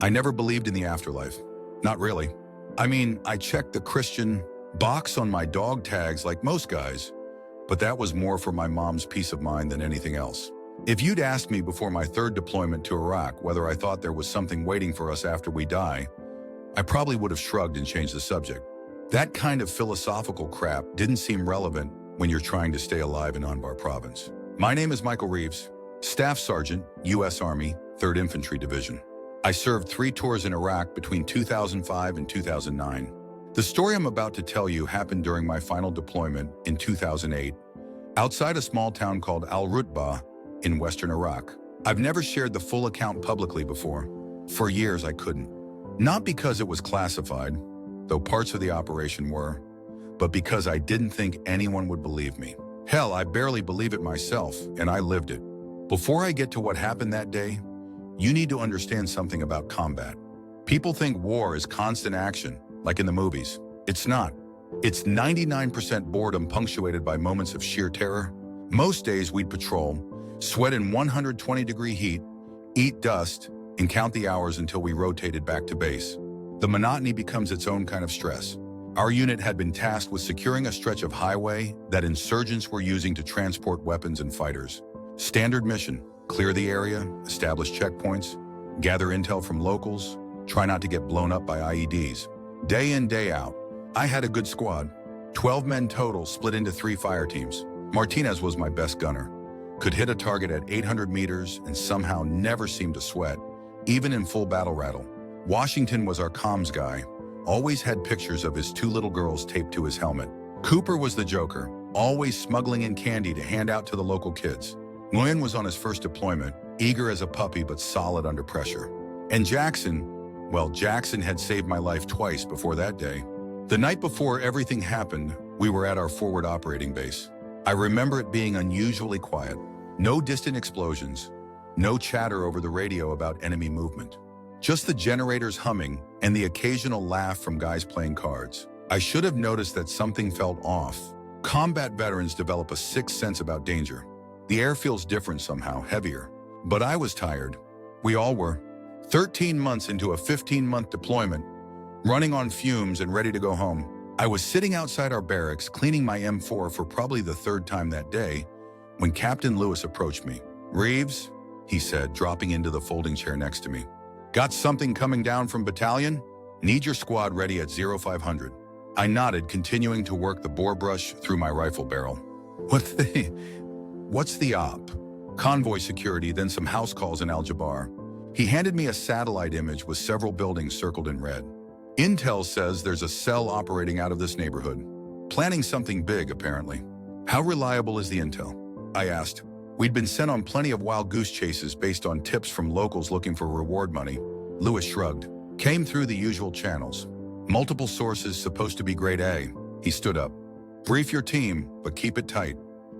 I never believed in the afterlife. Not really. I mean, I checked the Christian box on my dog tags like most guys, but that was more for my mom's peace of mind than anything else. If you'd asked me before my third deployment to Iraq whether I thought there was something waiting for us after we die, I probably would have shrugged and changed the subject. That kind of philosophical crap didn't seem relevant when you're trying to stay alive in Anbar province. My name is Michael Reeves, Staff Sergeant, U.S. Army, 3rd Infantry Division. I served 3 tours in Iraq between 2005 and 2009. The story I'm about to tell you happened during my final deployment in 2008, outside a small town called Al-Rutbah in western Iraq. I've never shared the full account publicly before. For years, I couldn't. Not because it was classified, though parts of the operation were, but because I didn't think anyone would believe me. Hell, I barely believe it myself, and I lived it. Before I get to what happened that day, you need to understand something about combat. People think war is constant action, like in the movies. It's not. It's 99% boredom punctuated by moments of sheer terror. Most days we'd patrol, sweat in 120-degree heat, eat dust, and count the hours until we rotated back to base. The monotony becomes its own kind of stress. Our unit had been tasked with securing a stretch of highway that insurgents were using to transport weapons and fighters. Standard mission: clear the area, establish checkpoints, gather intel from locals, try not to get blown up by IEDs. Day in, day out. I had a good squad. 12 men total, split into 3 fire teams. Martinez was my best gunner. Could hit a target at 800 meters and somehow never seemed to sweat, even in full battle rattle. Washington was our comms guy. Always had pictures of his 2 little girls taped to his helmet. Cooper was the joker, always smuggling in candy to hand out to the local kids. Nguyen was on his first deployment, eager as a puppy but solid under pressure. And Jackson, well, Jackson had saved my life twice before that day. The night before everything happened, we were at our forward operating base. I remember it being unusually quiet. No distant explosions, no chatter over the radio about enemy movement. Just the generators humming and the occasional laugh from guys playing cards. I should have noticed that something felt off. Combat veterans develop a sixth sense about danger. The air feels different somehow, heavier. But I was tired. We all were. 13 months into a 15-month deployment, running on fumes and ready to go home. I was sitting outside our barracks, cleaning my M4 for probably the 3rd time that day, when Captain Lewis approached me. "Reeves," he said, dropping into the folding chair next to me. "Got something coming down from battalion? Need your squad ready at 0500. I nodded, continuing to work the bore brush through my rifle barrel. What's the op? Convoy security, then some house calls in Al-Jabbar. He handed me a satellite image with several buildings circled in red. Intel says there's a cell operating out of this neighborhood. Planning something big, apparently. How reliable is the intel? I asked. We'd been sent on plenty of wild goose chases based on tips from locals looking for reward money. Lewis shrugged. Came through the usual channels. Multiple sources, supposed to be grade A. He stood up. Brief your team, but keep it tight.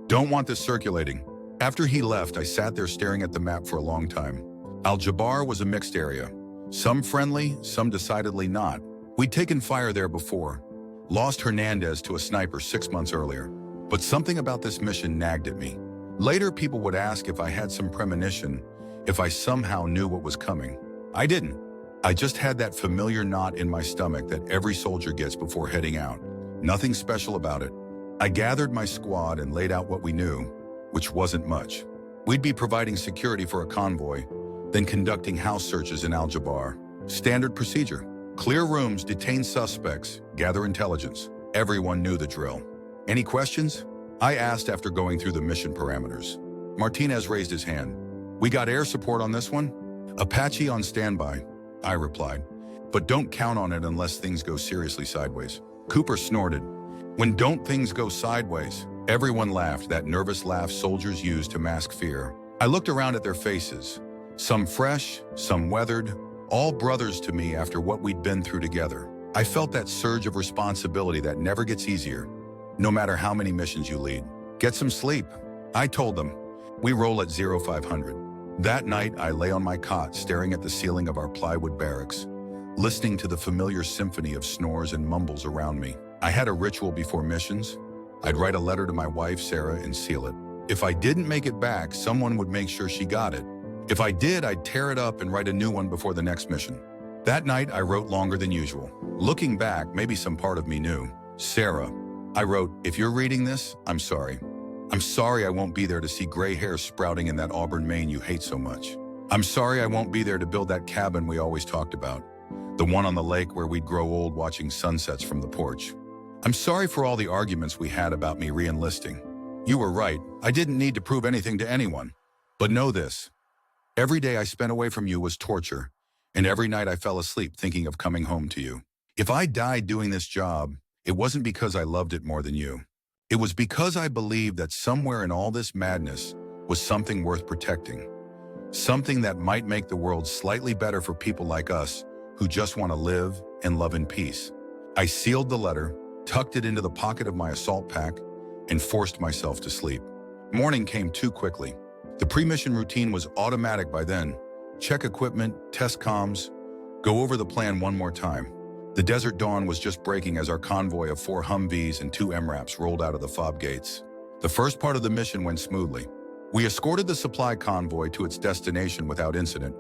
Don't want this circulating. After he left, I sat there staring at the map for a long time. Al-Jabbar was a mixed area. Some friendly, some decidedly not. We'd taken fire there before. Lost Hernandez to a sniper 6 months earlier. But something about this mission nagged at me. Later, people would ask if I had some premonition, if I somehow knew what was coming. I didn't. I just had that familiar knot in my stomach that every soldier gets before heading out. Nothing special about it. I gathered my squad and laid out what we knew, which wasn't much. We'd be providing security for a convoy, then conducting house searches in Al-Jabbar. Standard procedure. Clear rooms, detain suspects, gather intelligence. Everyone knew the drill. Any questions? I asked after going through the mission parameters. Martinez raised his hand. We got air support on this one? Apache on standby, I replied. But don't count on it unless things go seriously sideways. Cooper snorted. When don't things go sideways? Everyone laughed, that nervous laugh soldiers use to mask fear. I looked around at their faces. Some fresh, some weathered, all brothers to me after what we'd been through together. I felt that surge of responsibility that never gets easier, no matter how many missions you lead. Get some sleep, I told them. We roll at 0500. That night, I lay on my cot staring at the ceiling of our plywood barracks, listening to the familiar symphony of snores and mumbles around me. I had a ritual before missions. I'd write a letter to my wife, Sarah, and seal it. If I didn't make it back, someone would make sure she got it. If I did, I'd tear it up and write a new one before the next mission. That night, I wrote longer than usual. Looking back, maybe some part of me knew. Sarah, I wrote, if you're reading this, I'm sorry. I'm sorry I won't be there to see gray hair sprouting in that Auburn Maine you hate so much. I'm sorry I won't be there to build that cabin we always talked about. The one on the lake where we'd grow old watching sunsets from the porch. I'm sorry for all the arguments we had about me re-enlisting. You were right, I didn't need to prove anything to anyone. But know this, every day I spent away from you was torture, and every night I fell asleep thinking of coming home to you. If I died doing this job, it wasn't because I loved it more than you. It was because I believed that somewhere in all this madness was something worth protecting. Something that might make the world slightly better for people like us who just want to live and love in peace. I sealed the letter, tucked it into the pocket of my assault pack, and forced myself to sleep. Morning came too quickly. The pre-mission routine was automatic by then. Check equipment, test comms, go over the plan one more time. The desert dawn was just breaking as our convoy of 4 Humvees and 2 MRAPs rolled out of the fob gates. The first part of the mission went smoothly. We escorted the supply convoy to its destination without incident,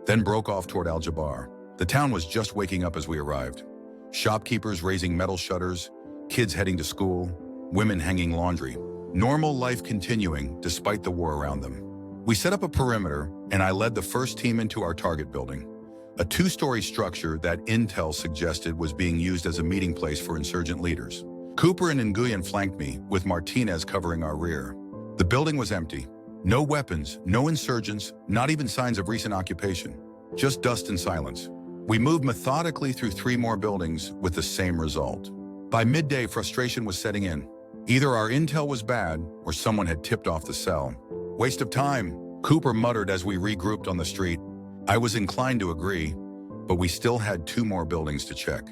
then broke off toward Al-Jabar. The town was just waking up as we arrived. Shopkeepers raising metal shutters, kids heading to school, women hanging laundry. Normal life continuing despite the war around them. We set up a perimeter, and I led the first team into our target building, a 2-story structure that intel suggested was being used as a meeting place for insurgent leaders. Cooper and Nguyen flanked me, with Martinez covering our rear. The building was empty. No weapons, no insurgents, not even signs of recent occupation. Just dust and silence. We moved methodically through 3 more buildings with the same result. By midday, frustration was setting in. Either our intel was bad or someone had tipped off the cell. Waste of time, Cooper muttered as we regrouped on the street. I was inclined to agree, but we still had 2 more buildings to check.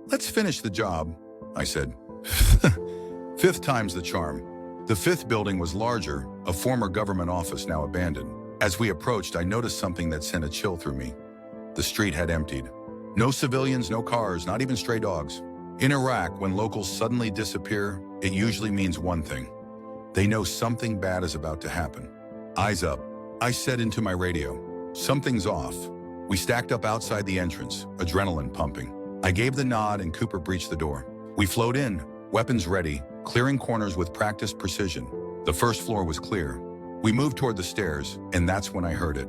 Let's finish the job, I said. 5th time's the charm. The 5th building was larger, a former government office now abandoned. As we approached, I noticed something that sent a chill through me. The street had emptied. No civilians, no cars, not even stray dogs. In Iraq, when locals suddenly disappear, it usually means one thing. They know something bad is about to happen. Eyes up, I said into my radio. Something's off. We stacked up outside the entrance, adrenaline pumping. I gave the nod and Cooper breached the door. We flowed in, weapons ready, clearing corners with practiced precision. The first floor was clear. We moved toward the stairs, and that's when I heard it.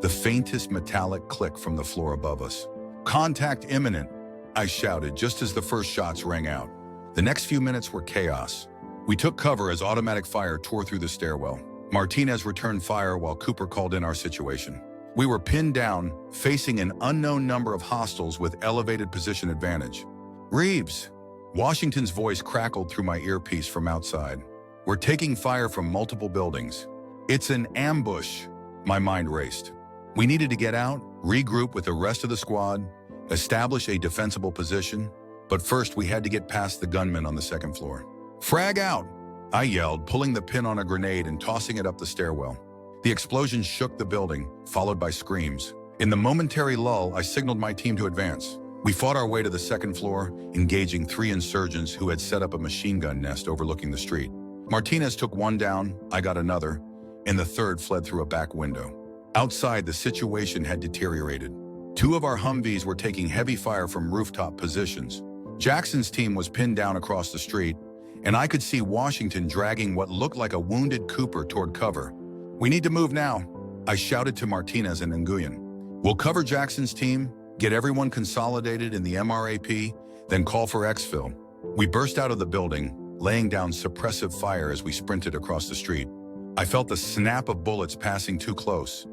The faintest metallic click from the floor above us. Contact imminent, I shouted just as the first shots rang out. The next few minutes were chaos. We took cover as automatic fire tore through the stairwell. Martinez returned fire while Cooper called in our situation. We were pinned down, facing an unknown number of hostiles with elevated position advantage. Reeves! Washington's voice crackled through my earpiece from outside. We're taking fire from multiple buildings. It's an ambush. My mind raced. We needed to get out, regroup with the rest of the squad, establish a defensible position, but first we had to get past the gunmen on the 2nd floor. Frag out! I yelled, pulling the pin on a grenade and tossing it up the stairwell. The explosion shook the building, followed by screams. In the momentary lull, I signaled my team to advance. We fought our way to the 2nd floor, engaging 3 insurgents who had set up a machine gun nest overlooking the street. Martinez took one down, I got another, and the 3rd fled through a back window. Outside, the situation had deteriorated. 2 of our Humvees were taking heavy fire from rooftop positions. Jackson's team was pinned down across the street, and I could see Washington dragging what looked like a wounded Cooper toward cover. We need to move now, I shouted to Martinez and Nguyen. We'll cover Jackson's team, get everyone consolidated in the MRAP, then call for exfil. We burst out of the building, laying down suppressive fire as we sprinted across the street. I felt the snap of bullets passing too close,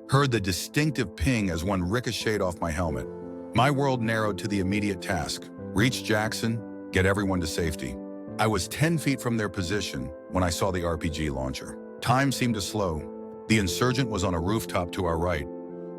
heard the distinctive ping as one ricocheted off my helmet. My world narrowed to the immediate task: reach Jackson, get everyone to safety. I was 10 feet from their position when I saw the RPG launcher. Time seemed to slow. The insurgent was on a rooftop to our right.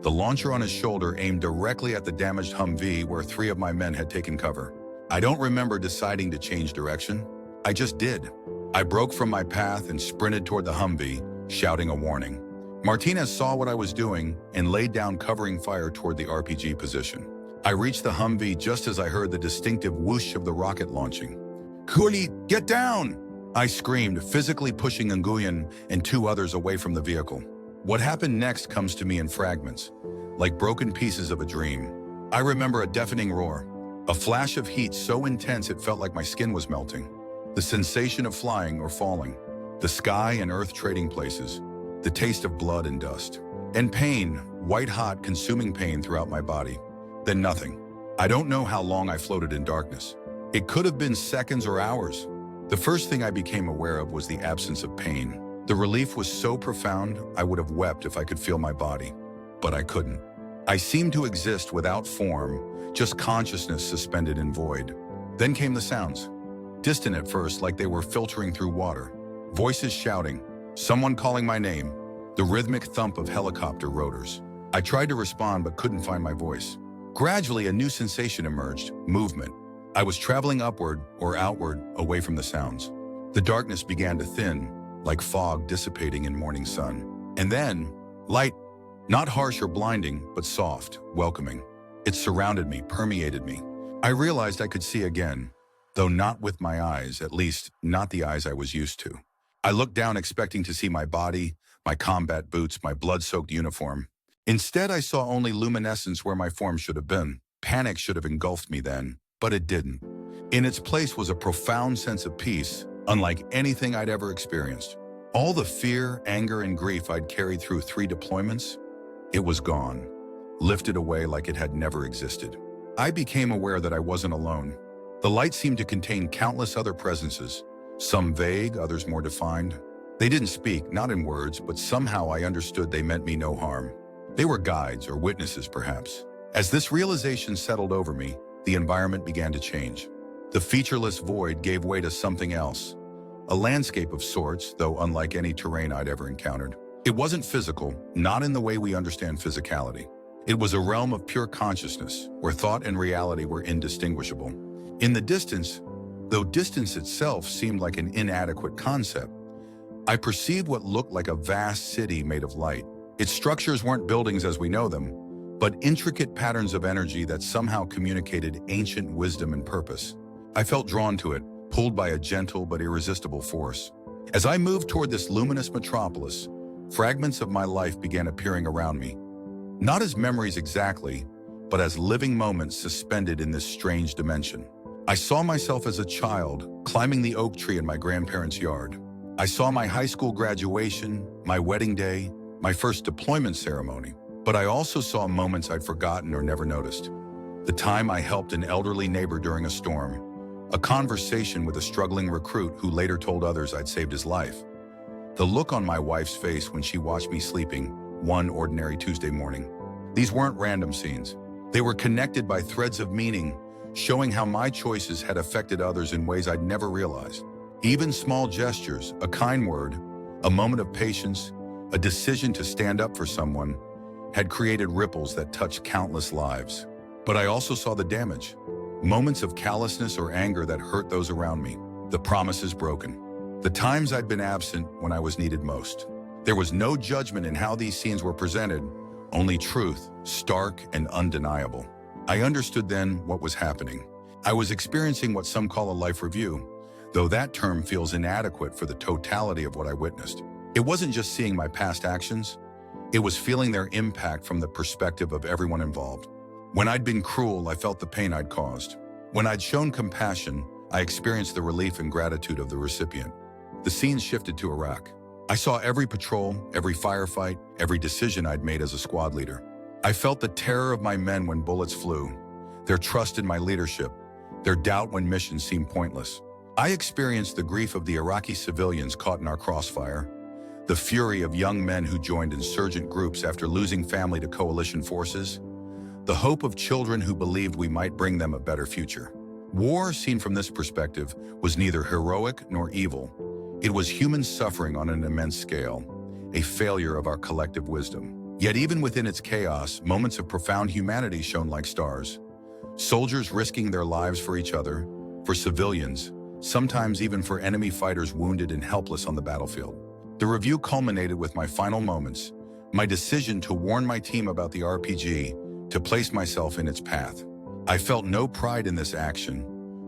The launcher on his shoulder aimed directly at the damaged Humvee where 3 of my men had taken cover. I don't remember deciding to change direction. I just did. I broke from my path and sprinted toward the Humvee, shouting a warning. Martinez saw what I was doing and laid down covering fire toward the RPG position. I reached the Humvee just as I heard the distinctive whoosh of the rocket launching. "Cooley, get down!" I screamed, physically pushing Nguyen and 2 others away from the vehicle. What happened next comes to me in fragments, like broken pieces of a dream. I remember a deafening roar, a flash of heat so intense it felt like my skin was melting, the sensation of flying or falling, the sky and earth trading places, the taste of blood and dust, and pain, white-hot, consuming pain throughout my body. Then nothing. I don't know how long I floated in darkness. It could have been seconds or hours. The first thing I became aware of was the absence of pain. The relief was so profound, I would have wept if I could feel my body. But I couldn't. I seemed to exist without form, just consciousness suspended in void. Then came the sounds. Distant at first, like they were filtering through water. Voices shouting, someone calling my name, the rhythmic thump of helicopter rotors. I tried to respond but couldn't find my voice. Gradually, a new sensation emerged, movement. I was traveling upward or outward, away from the sounds. The darkness began to thin, like fog dissipating in morning sun. And then, light, not harsh or blinding, but soft, welcoming. It surrounded me, permeated me. I realized I could see again, though not with my eyes, at least not the eyes I was used to. I looked down expecting to see my body, my combat boots, my blood-soaked uniform. Instead, I saw only luminescence where my form should have been. Panic should have engulfed me then, but it didn't. In its place was a profound sense of peace, unlike anything I'd ever experienced. All the fear, anger, and grief I'd carried through 3 deployments, it was gone, lifted away like it had never existed. I became aware that I wasn't alone. The light seemed to contain countless other presences, some vague, others more defined. They didn't speak, not in words, but somehow I understood they meant me no harm. They were guides or witnesses, perhaps. As this realization settled over me, the environment began to change. The featureless void gave way to something else, a landscape of sorts, though unlike any terrain I'd ever encountered. It wasn't physical, not in the way we understand physicality. It was a realm of pure consciousness, where thought and reality were indistinguishable. In the distance, though distance itself seemed like an inadequate concept, I perceived what looked like a vast city made of light. Its structures weren't buildings as we know them, but intricate patterns of energy that somehow communicated ancient wisdom and purpose. I felt drawn to it, pulled by a gentle but irresistible force. As I moved toward this luminous metropolis, fragments of my life began appearing around me. Not as memories exactly, but as living moments suspended in this strange dimension. I saw myself as a child, climbing the oak tree in my grandparents' yard. I saw my high school graduation, my wedding day, my first deployment ceremony. But I also saw moments I'd forgotten or never noticed. The time I helped an elderly neighbor during a storm, a conversation with a struggling recruit who later told others I'd saved his life, the look on my wife's face when she watched me sleeping one ordinary Tuesday morning. These weren't random scenes. They were connected by threads of meaning, showing how my choices had affected others in ways I'd never realized. Even small gestures, a kind word, a moment of patience, a decision to stand up for someone, had created ripples that touched countless lives. But I also saw the damage, moments of callousness or anger that hurt those around me, the promises broken, the times I'd been absent when I was needed most. There was no judgment in how these scenes were presented, only truth, stark and undeniable. I understood then what was happening. I was experiencing what some call a life review, though that term feels inadequate for the totality of what I witnessed. It wasn't just seeing my past actions, it was feeling their impact from the perspective of everyone involved. When I'd been cruel, I felt the pain I'd caused. When I'd shown compassion, I experienced the relief and gratitude of the recipient. The scene shifted to Iraq. I saw every patrol, every firefight, every decision I'd made as a squad leader. I felt the terror of my men when bullets flew, their trust in my leadership, their doubt when missions seemed pointless. I experienced the grief of the Iraqi civilians caught in our crossfire, the fury of young men who joined insurgent groups after losing family to coalition forces, the hope of children who believed we might bring them a better future. War, seen from this perspective, was neither heroic nor evil. It was human suffering on an immense scale, a failure of our collective wisdom. Yet even within its chaos, moments of profound humanity shone like stars. Soldiers risking their lives for each other, for civilians, sometimes even for enemy fighters wounded and helpless on the battlefield. The review culminated with my final moments, my decision to warn my team about the RPG, to place myself in its path. I felt no pride in this action,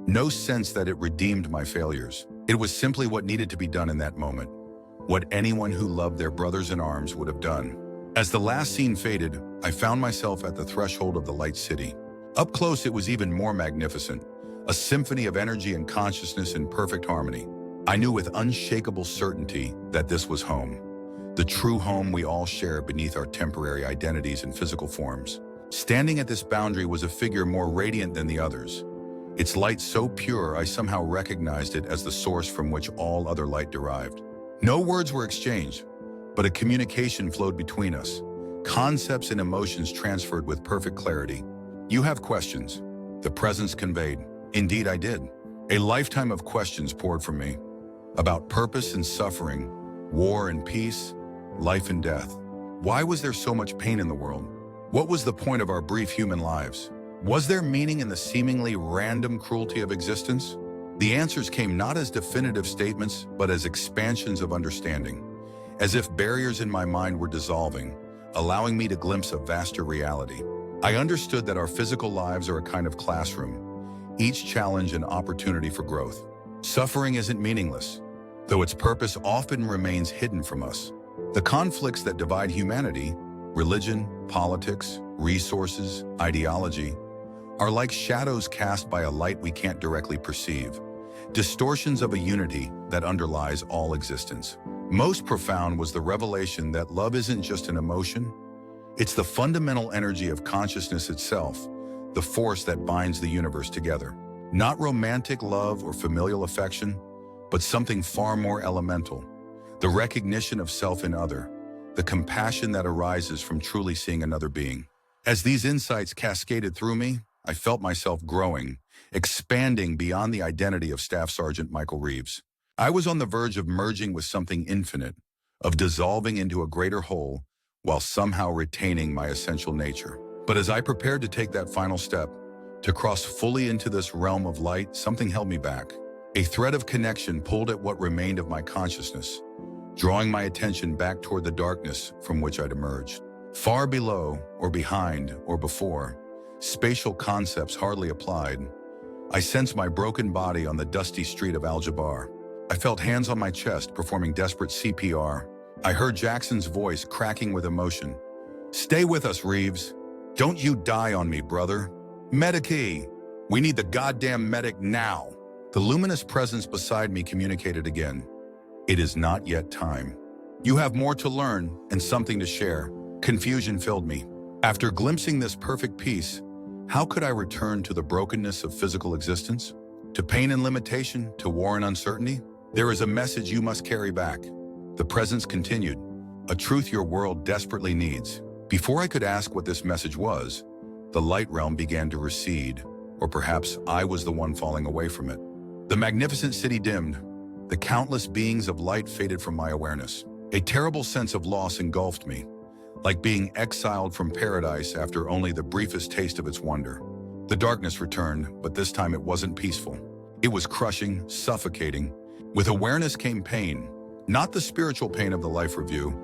no sense that it redeemed my failures. It was simply what needed to be done in that moment, what anyone who loved their brothers in arms would have done. As the last scene faded, I found myself at the threshold of the light city. Up close, it was even more magnificent, a symphony of energy and consciousness in perfect harmony. I knew with unshakable certainty that this was home, the true home we all share beneath our temporary identities and physical forms. Standing at this boundary was a figure more radiant than the others. Its light so pure, I somehow recognized it as the source from which all other light derived. No words were exchanged, but a communication flowed between us. Concepts and emotions transferred with perfect clarity. You have questions. The presence conveyed. Indeed, I did. A lifetime of questions poured from me. About purpose and suffering, war and peace, life and death. Why was there so much pain in the world? What was the point of our brief human lives? Was there meaning in the seemingly random cruelty of existence? The answers came not as definitive statements, but as expansions of understanding, as if barriers in my mind were dissolving, allowing me to glimpse a vaster reality. I understood that our physical lives are a kind of classroom, each challenge an opportunity for growth. Suffering isn't meaningless, though its purpose often remains hidden from us. The conflicts that divide humanity, religion, politics, resources, ideology, are like shadows cast by a light we can't directly perceive, distortions of a unity that underlies all existence. Most profound was the revelation that love isn't just an emotion, it's the fundamental energy of consciousness itself, the force that binds the universe together. Not romantic love or familial affection, but something far more elemental, the recognition of self in other, the compassion that arises from truly seeing another being. As these insights cascaded through me, I felt myself growing, expanding beyond the identity of Staff Sergeant Michael Reeves. I was on the verge of merging with something infinite, of dissolving into a greater whole, while somehow retaining my essential nature. But as I prepared to take that final step, to cross fully into this realm of light, something held me back. A thread of connection pulled at what remained of my consciousness, drawing my attention back toward the darkness from which I'd emerged. Far below, or behind, or before, spatial concepts hardly applied, I sensed my broken body on the dusty street of Al-Jabbar. I felt hands on my chest performing desperate CPR. I heard Jackson's voice cracking with emotion. "Stay with us, Reeves. Don't you die on me, brother. Medic-y. We need the goddamn medic now." The luminous presence beside me communicated again. "It is not yet time. You have more to learn and something to share." Confusion filled me. After glimpsing this perfect peace, how could I return to the brokenness of physical existence? To pain and limitation, to war and uncertainty? "There is a message you must carry back." The presence continued. "A truth your world desperately needs." Before I could ask what this message was, the light realm began to recede, or perhaps I was the one falling away from it. The magnificent city dimmed. The countless beings of light faded from my awareness. A terrible sense of loss engulfed me, like being exiled from paradise after only the briefest taste of its wonder. The darkness returned, but this time it wasn't peaceful. It was crushing, suffocating. With awareness came pain, not the spiritual pain of the life review,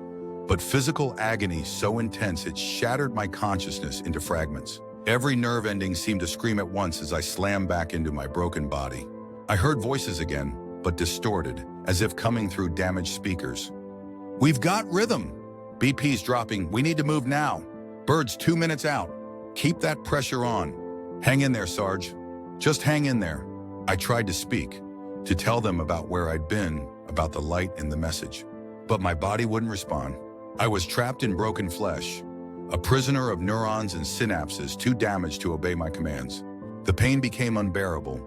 but physical agony so intense it shattered my consciousness into fragments. Every nerve ending seemed to scream at once as I slammed back into my broken body. I heard voices again, but distorted, as if coming through damaged speakers. "We've got rhythm. BP's dropping. We need to move now. Bird's 2 minutes out. Keep that pressure on. Hang in there, Sarge. Just hang in there." I tried to speak, to tell them about where I'd been, about the light in the message. But my body wouldn't respond. I was trapped in broken flesh, a prisoner of neurons and synapses too damaged to obey my commands. The pain became unbearable.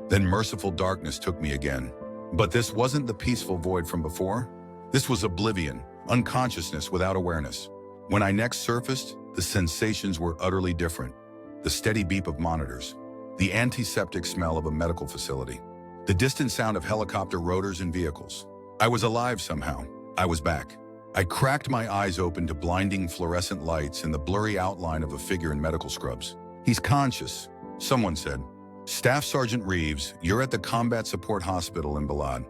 Then merciful darkness took me again. But this wasn't the peaceful void from before. This was oblivion, unconsciousness without awareness. When I next surfaced, the sensations were utterly different. The steady beep of monitors, the antiseptic smell of a medical facility, the distant sound of helicopter rotors and vehicles. I was alive somehow. I was back. I cracked my eyes open to blinding fluorescent lights and the blurry outline of a figure in medical scrubs. "He's conscious," someone said. "Staff Sergeant Reeves, you're at the Combat Support Hospital in Balad.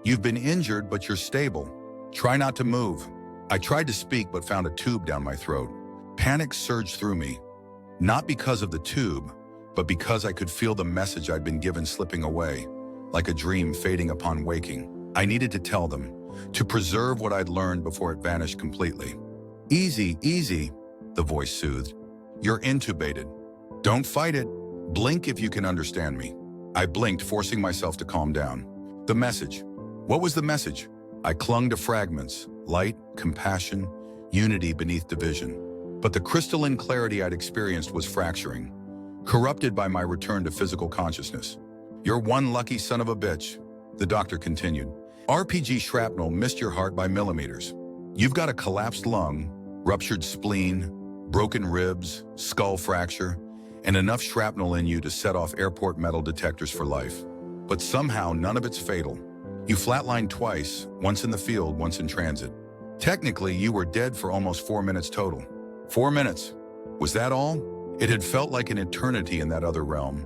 You've been injured, but you're stable. Try not to move." I tried to speak, but found a tube down my throat. Panic surged through me, not because of the tube, but because I could feel the message I'd been given slipping away, like a dream fading upon waking. I needed to tell them, to preserve what I'd learned before it vanished completely. "Easy, easy," the voice soothed. "You're intubated. Don't fight it. Blink if you can understand me. I blinked, forcing myself to calm down. The message. What was the message? I clung to fragments, light, compassion, unity beneath division. But the crystalline clarity I'd experienced was fracturing, corrupted by my return to physical consciousness. You're one lucky son of a bitch, the doctor continued. RPG shrapnel missed your heart by millimeters. You've got a collapsed lung, ruptured spleen, broken ribs, skull fracture, and enough shrapnel in you to set off airport metal detectors for life. But somehow none of it's fatal. You flatlined twice, once in the field, once in transit. Technically, you were dead for almost 4 minutes total. 4 minutes. Was that all? It had felt like an eternity in that other realm,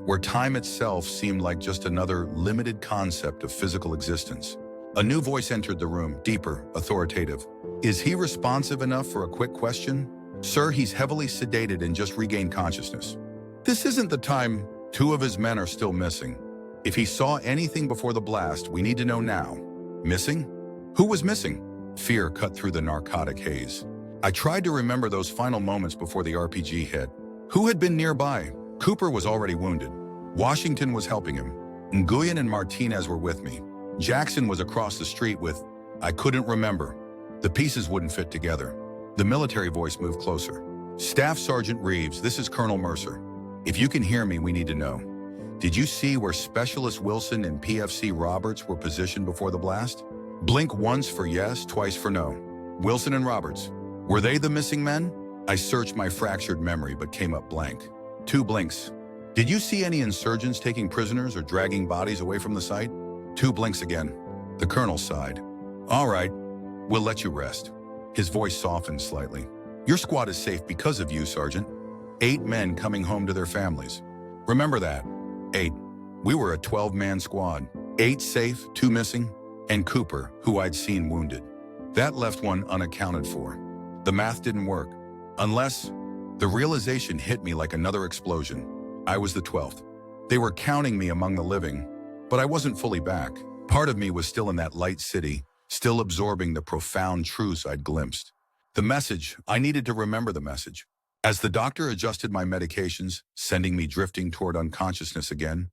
where time itself seemed like just another limited concept of physical existence. A new voice entered the room, deeper, authoritative. Is he responsive enough for a quick question? Sir, he's heavily sedated and just regained consciousness. This isn't the time. 2 of his men are still missing. If he saw anything before the blast, we need to know now. Missing? Who was missing? Fear cut through the narcotic haze. I tried to remember those final moments before the RPG hit. Who had been nearby? Cooper was already wounded. Washington was helping him. Nguyen and Martinez were with me. Jackson was across the street with... I couldn't remember. The pieces wouldn't fit together. The military voice moved closer. Staff Sergeant Reeves, this is Colonel Mercer. If you can hear me, we need to know. Did you see where Specialist Wilson and PFC Roberts were positioned before the blast? Blink once for yes, twice for no. Wilson and Roberts. Were they the missing men? I searched my fractured memory but came up blank. 2 blinks. Did you see any insurgents taking prisoners or dragging bodies away from the site? 2 blinks again. The colonel sighed. All right, we'll let you rest. His voice softened slightly. Your squad is safe because of you, Sergeant. 8 men coming home to their families. Remember that. 8. We were a 12-man squad. 8 safe, 2 missing, and Cooper, who I'd seen wounded. That left 1 unaccounted for. The math didn't work. Unless the realization hit me like another explosion. I was the 12th. They were counting me among the living, but I wasn't fully back. Part of me was still in that light city, still absorbing the profound truths I'd glimpsed. The message, I needed to remember the message. As the doctor adjusted my medications, sending me drifting toward unconsciousness again,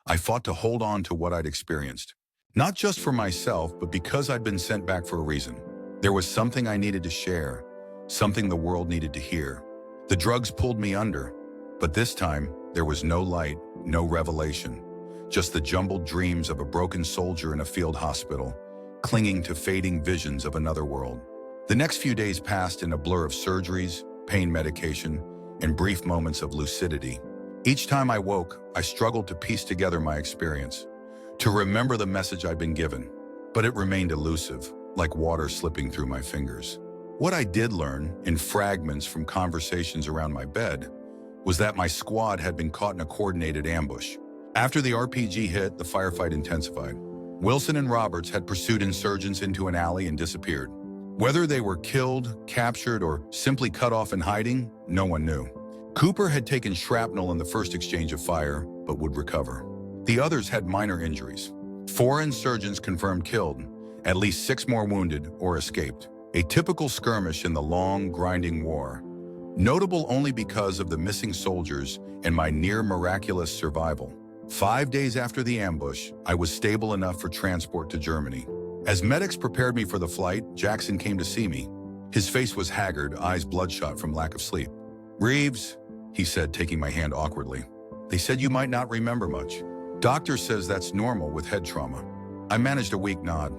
I fought to hold on to what I'd experienced. Not just for myself, but because I'd been sent back for a reason. There was something I needed to share, something the world needed to hear. The drugs pulled me under, but this time, there was no light, no revelation, just the jumbled dreams of a broken soldier in a field hospital, clinging to fading visions of another world. The next few days passed in a blur of surgeries, pain medication, and brief moments of lucidity. Each time I woke, I struggled to piece together my experience, to remember the message I'd been given, but it remained elusive, like water slipping through my fingers. What I did learn, in fragments from conversations around my bed, was that my squad had been caught in a coordinated ambush. After the RPG hit, the firefight intensified. Wilson and Roberts had pursued insurgents into an alley and disappeared. Whether they were killed, captured, or simply cut off in hiding, no one knew. Cooper had taken shrapnel in the first exchange of fire, but would recover. The others had minor injuries. 4 insurgents confirmed killed, at least 6 more wounded or escaped. A typical skirmish in the long, grinding war. Notable only because of the missing soldiers and my near-miraculous survival. 5 days after the ambush, I was stable enough for transport to Germany. As medics prepared me for the flight, Jackson came to see me. His face was haggard, eyes bloodshot from lack of sleep. Reeves, he said, taking my hand awkwardly. They said you might not remember much. Doctor says that's normal with head trauma. I managed a weak nod.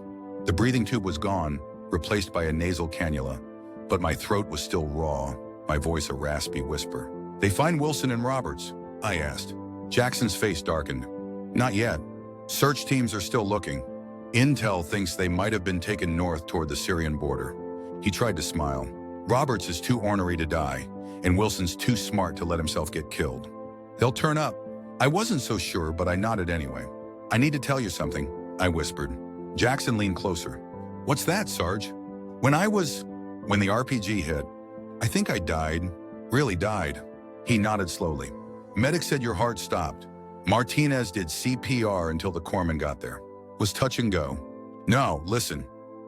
The breathing tube was gone, replaced by a nasal cannula, but my throat was still raw, my voice a raspy whisper. They find Wilson and Roberts? I asked. Jackson's face darkened. Not yet. Search teams are still looking. Intel thinks they might have been taken north toward the Syrian border. He tried to smile. Roberts is too ornery to die, and Wilson's too smart to let himself get killed. They'll turn up. I wasn't so sure, but I nodded anyway. I need to tell you something, I whispered. Jackson leaned closer. What's that, Sarge? When the RPG hit, I think I died, really died. He nodded slowly. Medic said your heart stopped. Martinez did CPR until the corpsman got there. Was touch and go. No, listen.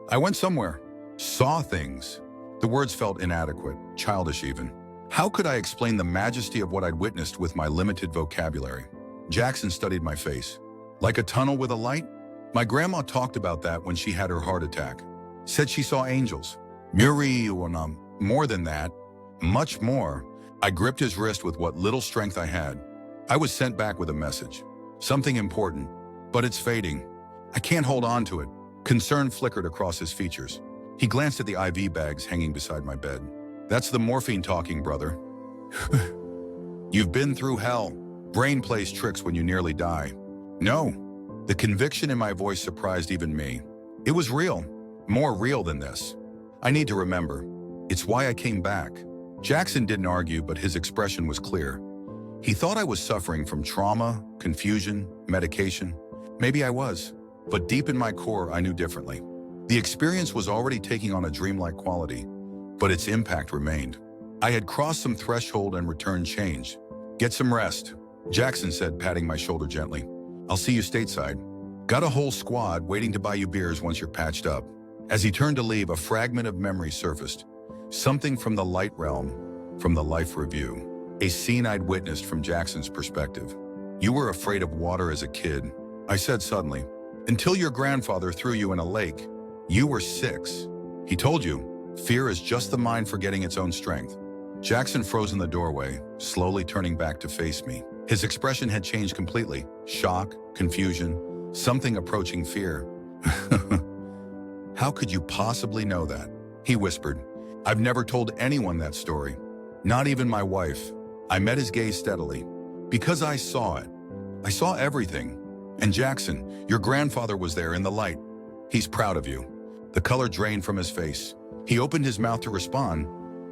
I went somewhere. Saw things. The words felt inadequate, childish even. How could I explain the majesty of what I'd witnessed with my limited vocabulary? Jackson studied my face. Like a tunnel with a light? My grandma talked about that when she had her heart attack. Said she saw angels. More than that, much more. I gripped his wrist with what little strength I had. I was sent back with a message. Something important, but it's fading. I can't hold on to it. Concern flickered across his features. He glanced at the IV bags hanging beside my bed. That's the morphine talking, brother. You've been through hell. Brain plays tricks when you nearly die. No. The conviction in my voice surprised even me. It was real. More real than this. I need to remember. It's why I came back. Jackson didn't argue, but his expression was clear. He thought I was suffering from trauma, confusion, medication. Maybe I was. But deep in my core, I knew differently. The experience was already taking on a dreamlike quality, but its impact remained. I had crossed some threshold and returned change. Get some rest, Jackson said, patting my shoulder gently. I'll see you stateside. Got a whole squad waiting to buy you beers once you're patched up. As he turned to leave, a fragment of memory surfaced. Something from the light realm, from the life review. A scene I'd witnessed from Jackson's perspective. You were afraid of water as a kid, I said suddenly. Until your grandfather threw you in a lake. You were 6. He told you, fear is just the mind forgetting its own strength. Jackson froze in the doorway, slowly turning back to face me. His expression had changed completely. Shock, confusion, something approaching fear. How could you possibly know that? He whispered. I've never told anyone that story. Not even my wife. I met his gaze steadily. Because I saw it. I saw everything. And Jackson, your grandfather was there in the light. He's proud of you. The color drained from his face. He opened his mouth to respond,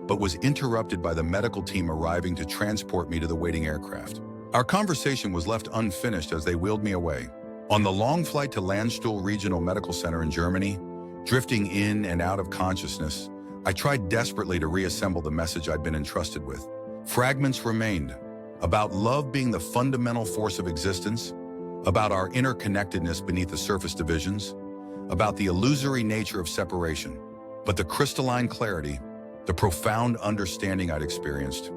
but was interrupted by the medical team arriving to transport me to the waiting aircraft. Our conversation was left unfinished as they wheeled me away. On the long flight to Landstuhl Regional Medical Center in Germany, drifting in and out of consciousness, I tried desperately to reassemble the message I'd been entrusted with. Fragments remained, about love being the fundamental force of existence, about our interconnectedness beneath the surface divisions, about the illusory nature of separation. But the crystalline clarity, the profound understanding I'd experienced,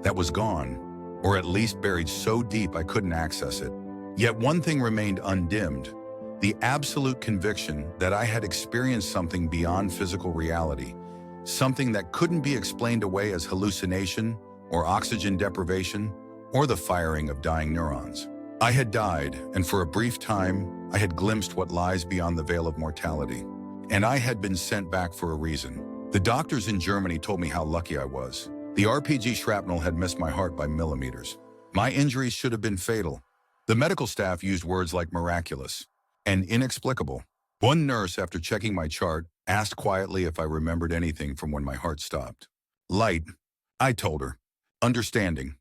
that was gone, or at least buried so deep I couldn't access it. Yet one thing remained undimmed, the absolute conviction that I had experienced something beyond physical reality, something that couldn't be explained away as hallucination or oxygen deprivation or the firing of dying neurons. I had died, and for a brief time, I had glimpsed what lies beyond the veil of mortality. And I had been sent back for a reason. The doctors in Germany told me how lucky I was. The RPG shrapnel had missed my heart by millimeters. My injuries should have been fatal. The medical staff used words like miraculous and inexplicable. One nurse, after checking my chart, asked quietly if I remembered anything from when my heart stopped. Light, I told her. Understanding.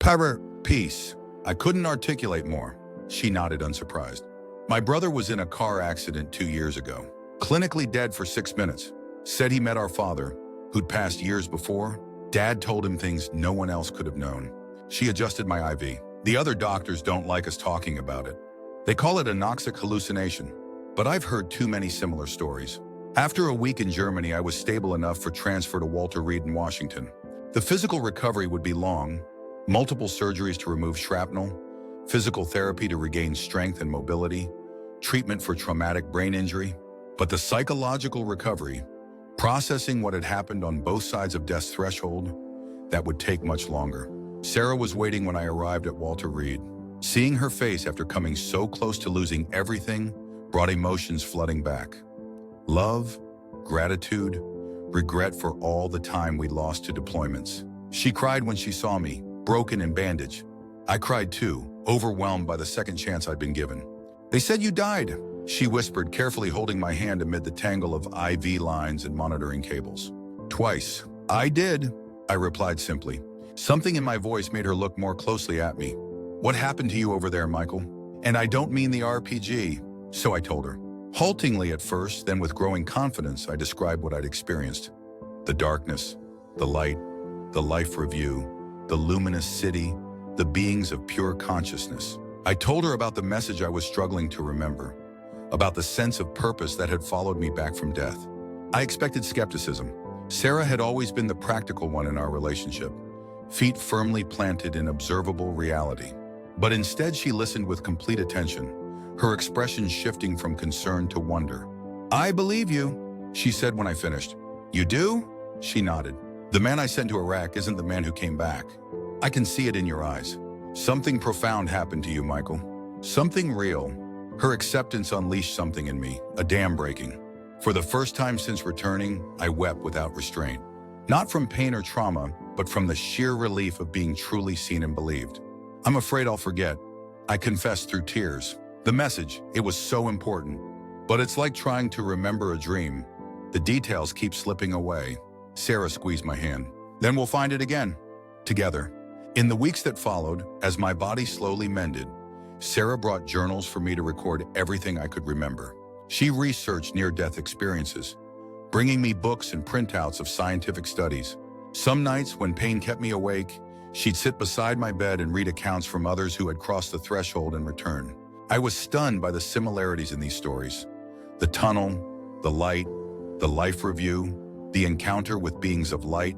Power, peace. I couldn't articulate more. She nodded unsurprised. My brother was in a car accident 2 years ago. Clinically dead for 6 minutes. Said he met our father, who'd passed years before. Dad told him things no one else could have known. She adjusted my IV. The other doctors don't like us talking about it. They call it anoxic hallucination, but I've heard too many similar stories. After a week in Germany, I was stable enough for transfer to Walter Reed in Washington. The physical recovery would be long, multiple surgeries to remove shrapnel, physical therapy to regain strength and mobility, treatment for traumatic brain injury. But the psychological recovery, processing what had happened on both sides of death's threshold, that would take much longer. Sarah was waiting when I arrived at Walter Reed. Seeing her face after coming so close to losing everything brought emotions flooding back. Love, gratitude, regret for all the time we lost to deployments. She cried when she saw me, broken and bandaged. I cried too, overwhelmed by the second chance I'd been given. They said you died, she whispered, carefully holding my hand amid the tangle of IV lines and monitoring cables. Twice. I did, I replied simply. Something in my voice made her look more closely at me. What happened to you over there, Michael? And I don't mean the RPG, so I told her. Haltingly at first, then with growing confidence, I described what I'd experienced. The darkness, the light, the life review, the luminous city, the beings of pure consciousness. I told her about the message I was struggling to remember, about the sense of purpose that had followed me back from death. I expected skepticism. Sarah had always been the practical one in our relationship. feet firmly planted in observable reality. But instead she listened with complete attention, her expression shifting from concern to wonder. "I believe you," she said when I finished. "You do?" She nodded. "The man I sent to Iraq isn't the man who came back. I can see it in your eyes. Something profound happened to you, Michael. Something real." Her acceptance unleashed something in me, a dam breaking. For the first time since returning, I wept without restraint. Not from pain or trauma, but from the sheer relief of being truly seen and believed. "I'm afraid I'll forget," I confessed through tears. The message, it was so important. But it's like trying to remember a dream. The details keep slipping away. Sarah squeezed my hand. "Then we'll find it again, together." In the weeks that followed, as my body slowly mended, Sarah brought journals for me to record everything I could remember. She researched near-death experiences, bringing me books and printouts of scientific studies. Some nights, when pain kept me awake, she'd sit beside my bed and read accounts from others who had crossed the threshold and returned. I was stunned by the similarities in these stories. The tunnel, the light, the life review, the encounter with beings of light,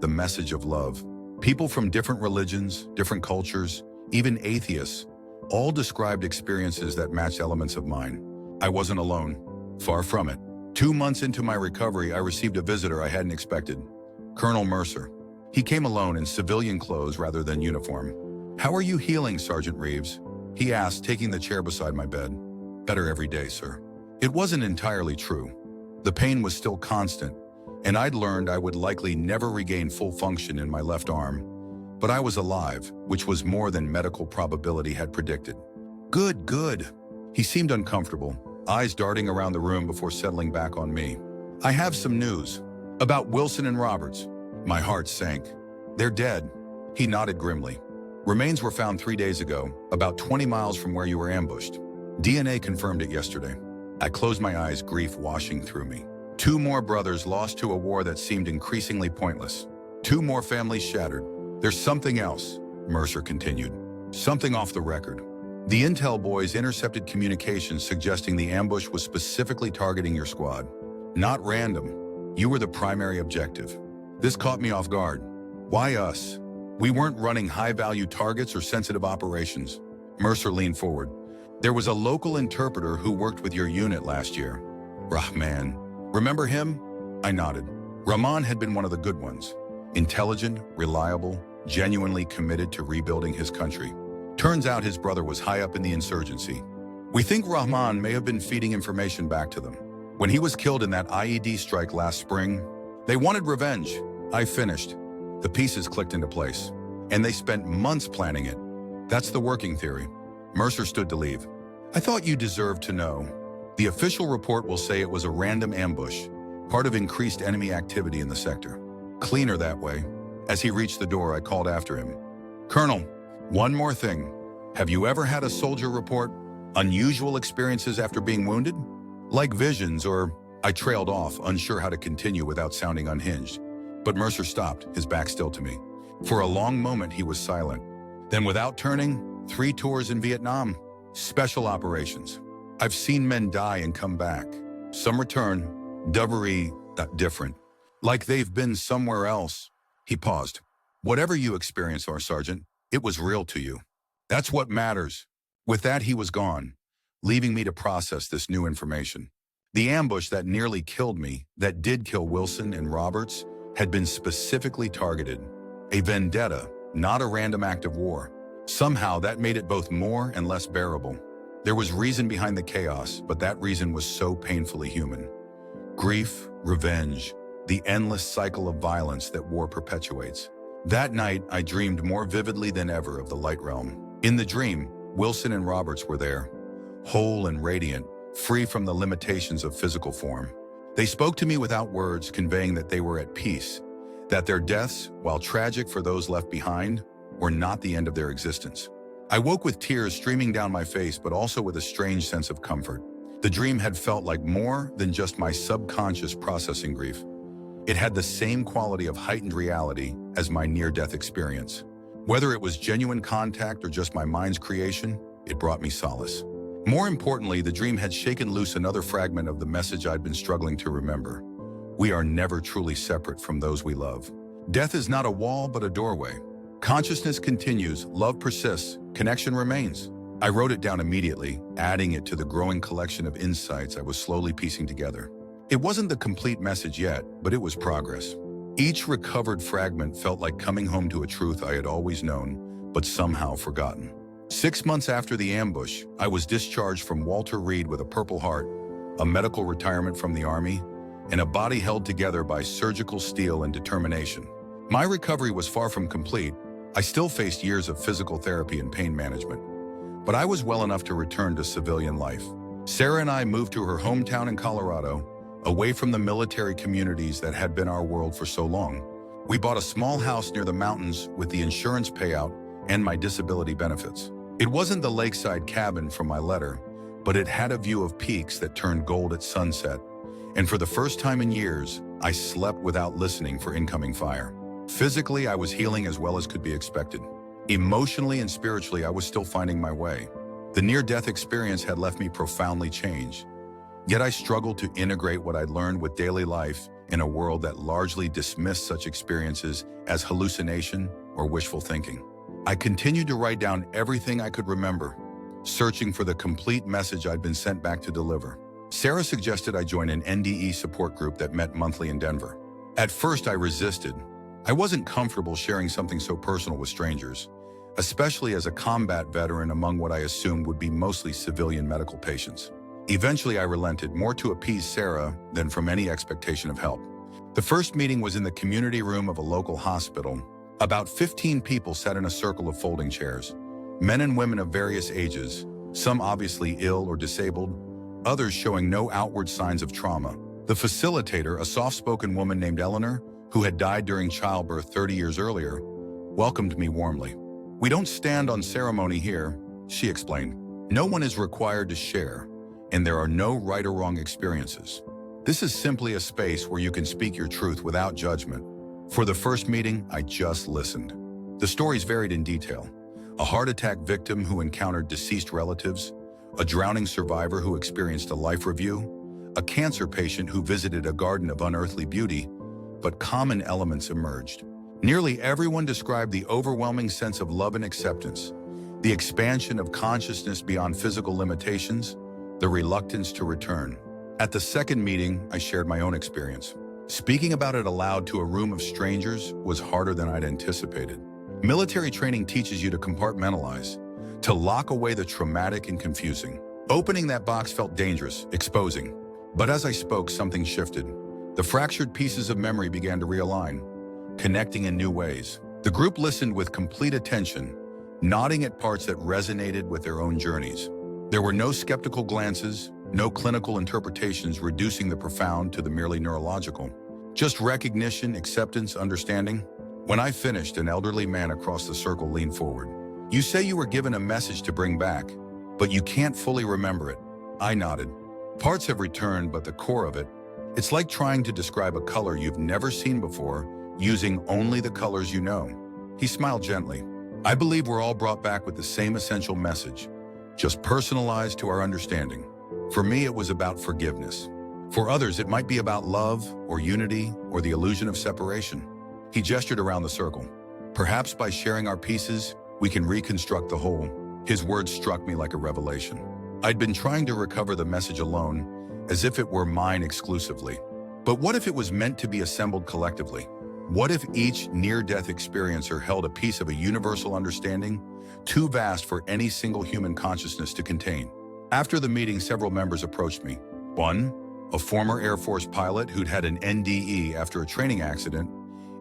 the message of love. People from different religions, different cultures, even atheists, all described experiences that matched elements of mine. I wasn't alone. Far from it. 2 months into my recovery, I received a visitor I hadn't expected. Colonel Mercer. He came alone in civilian clothes rather than uniform. "How are you healing, Sergeant Reeves?" he asked, taking the chair beside my bed. "Better every day, sir." It wasn't entirely true. The pain was still constant, and I'd learned I would likely never regain full function in my left arm. But I was alive, which was more than medical probability had predicted. "Good, good." He seemed uncomfortable, eyes darting around the room before settling back on me. "I have some news. About Wilson and Roberts." My heart sank. "They're dead." He nodded grimly. "Remains were found 3 days ago, about 20 miles from where you were ambushed. DNA confirmed it yesterday." I closed my eyes, grief washing through me. 2 more brothers lost to a war that seemed increasingly pointless. 2 more families shattered. "There's something else," Mercer continued. "Something off the record. The intel boys intercepted communications suggesting the ambush was specifically targeting your squad. Not random. You were the primary objective. This caught me off guard. Why us? We weren't running high-value targets or sensitive operations." Mercer leaned forward. "There was a local interpreter who worked with your unit last year. Rahman. Remember him?" I nodded. Rahman had been one of the good ones. Intelligent, reliable, genuinely committed to rebuilding his country. Turns out his brother was high up in the insurgency. "We think Rahman may have been feeding information back to them. When he was killed in that IED strike last spring, they wanted revenge." I finished. The pieces clicked into place. "And they spent months planning it. That's the working theory." Mercer stood to leave. "I thought you deserved to know. The official report will say it was a random ambush, part of increased enemy activity in the sector. Cleaner that way." As he reached the door, I called after him. "Colonel, one more thing. Have you ever had a soldier report unusual experiences after being wounded? Like visions or..." I trailed off, unsure how to continue without sounding unhinged. But Mercer stopped, his back still to me. For a long moment, he was silent. Then, without turning, 3 tours in Vietnam. Special operations. I've seen men die and come back. Some return, very different. Like they've been somewhere else. He paused. "Whatever you experience, our sergeant, it was real to you. That's what matters." With that, he was gone, leaving me to process this new information. The ambush that nearly killed me, that did kill Wilson and Roberts, had been specifically targeted. A vendetta, not a random act of war. Somehow that made it both more and less bearable. There was reason behind the chaos, but that reason was so painfully human. Grief, revenge, the endless cycle of violence that war perpetuates. That night, I dreamed more vividly than ever of the light realm. In the dream, Wilson and Roberts were there, whole and radiant, free from the limitations of physical form. They spoke to me without words, conveying that they were at peace, that their deaths, while tragic for those left behind, were not the end of their existence. I woke with tears streaming down my face, but also with a strange sense of comfort. The dream had felt like more than just my subconscious processing grief. It had the same quality of heightened reality as my near-death experience. Whether it was genuine contact or just my mind's creation, it brought me solace. More importantly, the dream had shaken loose another fragment of the message I'd been struggling to remember. We are never truly separate from those we love. Death is not a wall, but a doorway. Consciousness continues, love persists, connection remains. I wrote it down immediately, adding it to the growing collection of insights I was slowly piecing together. It wasn't the complete message yet, but it was progress. Each recovered fragment felt like coming home to a truth I had always known, but somehow forgotten. 6 months after the ambush, I was discharged from Walter Reed with a Purple Heart, a medical retirement from the Army, and a body held together by surgical steel and determination. My recovery was far from complete. I still faced years of physical therapy and pain management, but I was well enough to return to civilian life. Sarah and I moved to her hometown in Colorado, away from the military communities that had been our world for so long. We bought a small house near the mountains with the insurance payout and my disability benefits. It wasn't the lakeside cabin from my letter, but it had a view of peaks that turned gold at sunset. And for the first time in years, I slept without listening for incoming fire. Physically, I was healing as well as could be expected. Emotionally and spiritually, I was still finding my way. The near-death experience had left me profoundly changed. Yet I struggled to integrate what I'd learned with daily life in a world that largely dismissed such experiences as hallucination or wishful thinking. I continued to write down everything I could remember, searching for the complete message I'd been sent back to deliver. Sarah suggested I join an NDE support group that met monthly in Denver. At first, I resisted. I wasn't comfortable sharing something so personal with strangers, especially as a combat veteran among what I assumed would be mostly civilian medical patients. Eventually, I relented, more to appease Sarah than from any expectation of help. The first meeting was in the community room of a local hospital. About 15 people sat in a circle of folding chairs, men and women of various ages, some obviously ill or disabled, others showing no outward signs of trauma. The facilitator, a soft-spoken woman named Eleanor, who had died during childbirth 30 years earlier, welcomed me warmly. "We don't stand on ceremony here," she explained. "No one is required to share, and there are no right or wrong experiences. This is simply a space where you can speak your truth without judgment." For the first meeting, I just listened. The stories varied in detail. A heart attack victim who encountered deceased relatives, a drowning survivor who experienced a life review, a cancer patient who visited a garden of unearthly beauty, but common elements emerged. Nearly everyone described the overwhelming sense of love and acceptance, the expansion of consciousness beyond physical limitations, the reluctance to return. At the second meeting, I shared my own experience. Speaking about it aloud to a room of strangers was harder than I'd anticipated. Military training teaches you to compartmentalize, to lock away the traumatic and confusing. Opening that box felt dangerous, exposing. But as I spoke, something shifted. The fractured pieces of memory began to realign, connecting in new ways. The group listened with complete attention, nodding at parts that resonated with their own journeys. There were no skeptical glances, no clinical interpretations reducing the profound to the merely neurological. Just recognition, acceptance, understanding. When I finished, an elderly man across the circle leaned forward. "You say you were given a message to bring back, but you can't fully remember it." I nodded. "Parts have returned, but the core of it, it's like trying to describe a color you've never seen before, using only the colors you know." He smiled gently. "I believe we're all brought back with the same essential message, just personalized to our understanding. For me, it was about forgiveness. For others, it might be about love or unity or the illusion of separation." He gestured around the circle. "Perhaps by sharing our pieces, we can reconstruct the whole." His words struck me like a revelation. I'd been trying to recover the message alone, as if it were mine exclusively. But what if it was meant to be assembled collectively? What if each near-death experiencer held a piece of a universal understanding, too vast for any single human consciousness to contain? After the meeting, several members approached me. One, a former Air Force pilot who'd had an NDE after a training accident,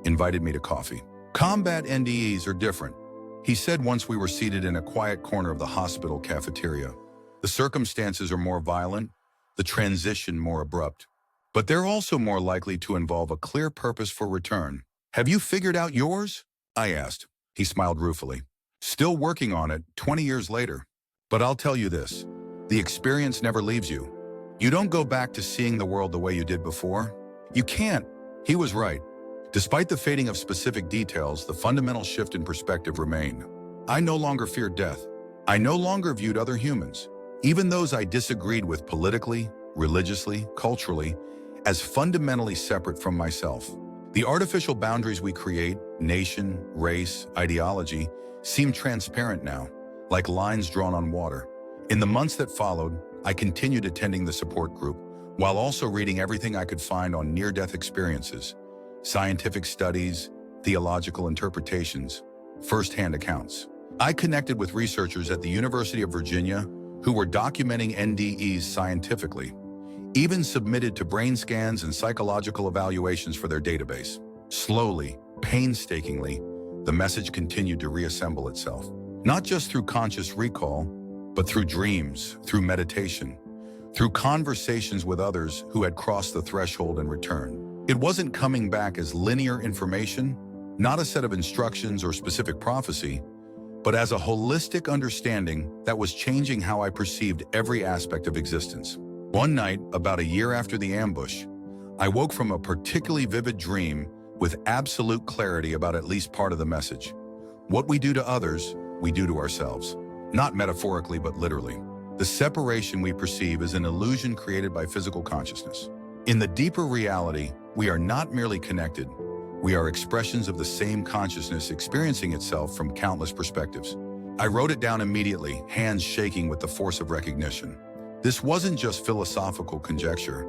invited me to coffee. "Combat NDEs are different," he said once we were seated in a quiet corner of the hospital cafeteria. "The circumstances are more violent, the transition more abrupt. But they're also more likely to involve a clear purpose for return." "Have you figured out yours?" I asked. He smiled ruefully. "Still working on it, 20 years later. But I'll tell you this, the experience never leaves you. You don't go back to seeing the world the way you did before. You can't." He was right. Despite the fading of specific details, the fundamental shift in perspective remained. I no longer feared death. I no longer viewed other humans, even those I disagreed with politically, religiously, culturally, as fundamentally separate from myself. The artificial boundaries we create, nation, race, ideology seemed transparent now, like lines drawn on water. In the months that followed, I continued attending the support group, while also reading everything I could find on near-death experiences, scientific studies, theological interpretations, first-hand accounts. I connected with researchers at the University of Virginia who were documenting NDEs scientifically, even submitted to brain scans and psychological evaluations for their database. Slowly, painstakingly, the message continued to reassemble itself, not just through conscious recall, but through dreams, through meditation, through conversations with others who had crossed the threshold and returned. It wasn't coming back as linear information, not a set of instructions or specific prophecy, but as a holistic understanding that was changing how I perceived every aspect of existence. One night, about a year after the ambush, I woke from a particularly vivid dream with absolute clarity about at least part of the message. What we do to others, we do to ourselves. Not metaphorically, but literally. The separation we perceive is an illusion created by physical consciousness. In the deeper reality, we are not merely connected. We are expressions of the same consciousness experiencing itself from countless perspectives. I wrote it down immediately, hands shaking with the force of recognition. This wasn't just philosophical conjecture.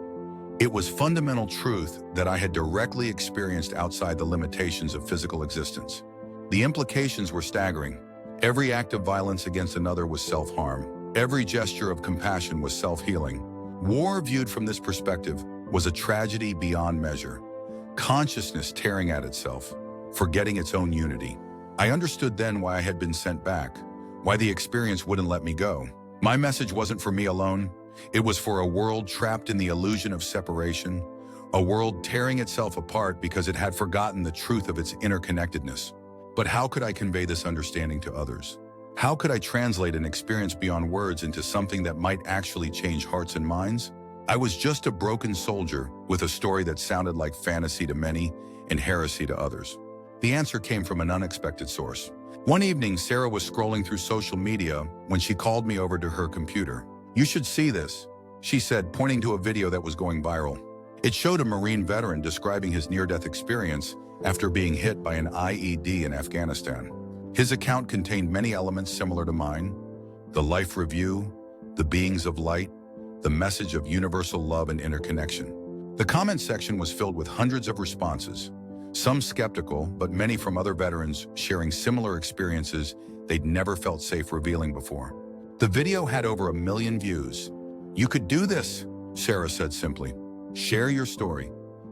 It was fundamental truth that I had directly experienced outside the limitations of physical existence. The implications were staggering. Every act of violence against another was self-harm. Every gesture of compassion was self-healing. War viewed from this perspective was a tragedy beyond measure. Consciousness tearing at itself, forgetting its own unity. I understood then why I had been sent back, why the experience wouldn't let me go. My message wasn't for me alone. It was for a world trapped in the illusion of separation, a world tearing itself apart because it had forgotten the truth of its interconnectedness. But how could I convey this understanding to others? How could I translate an experience beyond words into something that might actually change hearts and minds? I was just a broken soldier with a story that sounded like fantasy to many and heresy to others. The answer came from an unexpected source. One evening, Sarah was scrolling through social media when she called me over to her computer. "You should see this," she said, pointing to a video that was going viral. It showed a Marine veteran describing his near-death experience after being hit by an IED in Afghanistan. His account contained many elements similar to mine: the life review, the beings of light, the message of universal love and interconnection. The comment section was filled with hundreds of responses, some skeptical, but many from other veterans sharing similar experiences they'd never felt safe revealing before. The video had over 1 million views. "You could do this," Sarah said simply. "Share your story.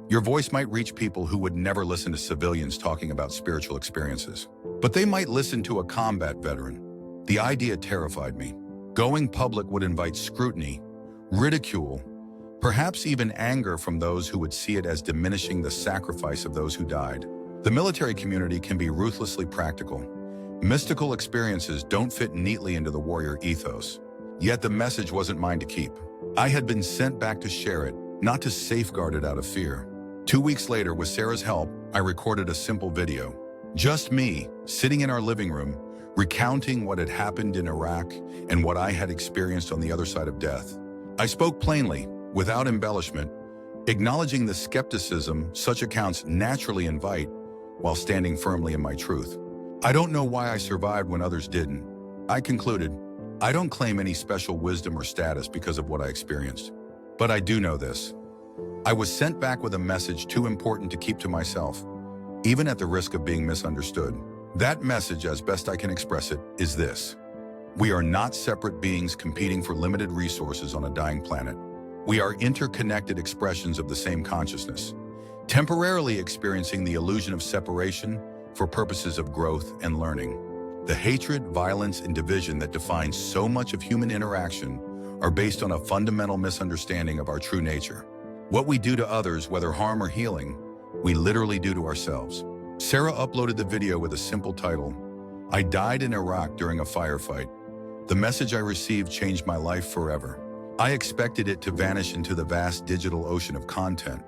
Your voice might reach people who would never listen to civilians talking about spiritual experiences. But they might listen to a combat veteran." The idea terrified me. Going public would invite scrutiny, ridicule, perhaps even anger from those who would see it as diminishing the sacrifice of those who died. The military community can be ruthlessly practical. Mystical experiences don't fit neatly into the warrior ethos. Yet the message wasn't mine to keep. I had been sent back to share it, not to safeguard it out of fear. 2 weeks later, with Sarah's help, I recorded a simple video. Just me, sitting in our living room, recounting what had happened in Iraq and what I had experienced on the other side of death. I spoke plainly, without embellishment, acknowledging the skepticism such accounts naturally invite while standing firmly in my truth. I don't know why I survived when others didn't. I concluded, I don't claim any special wisdom or status because of what I experienced. But I do know this. I was sent back with a message too important to keep to myself, even at the risk of being misunderstood. That message, as best I can express it, is this: we are not separate beings competing for limited resources on a dying planet. We are interconnected expressions of the same consciousness, temporarily experiencing the illusion of separation for purposes of growth and learning. The hatred, violence, and division that define so much of human interaction are based on a fundamental misunderstanding of our true nature. What we do to others, whether harm or healing, we literally do to ourselves. Sarah uploaded the video with a simple title: "I died in Iraq during a firefight. The message I received changed my life forever." I expected it to vanish into the vast digital ocean of content,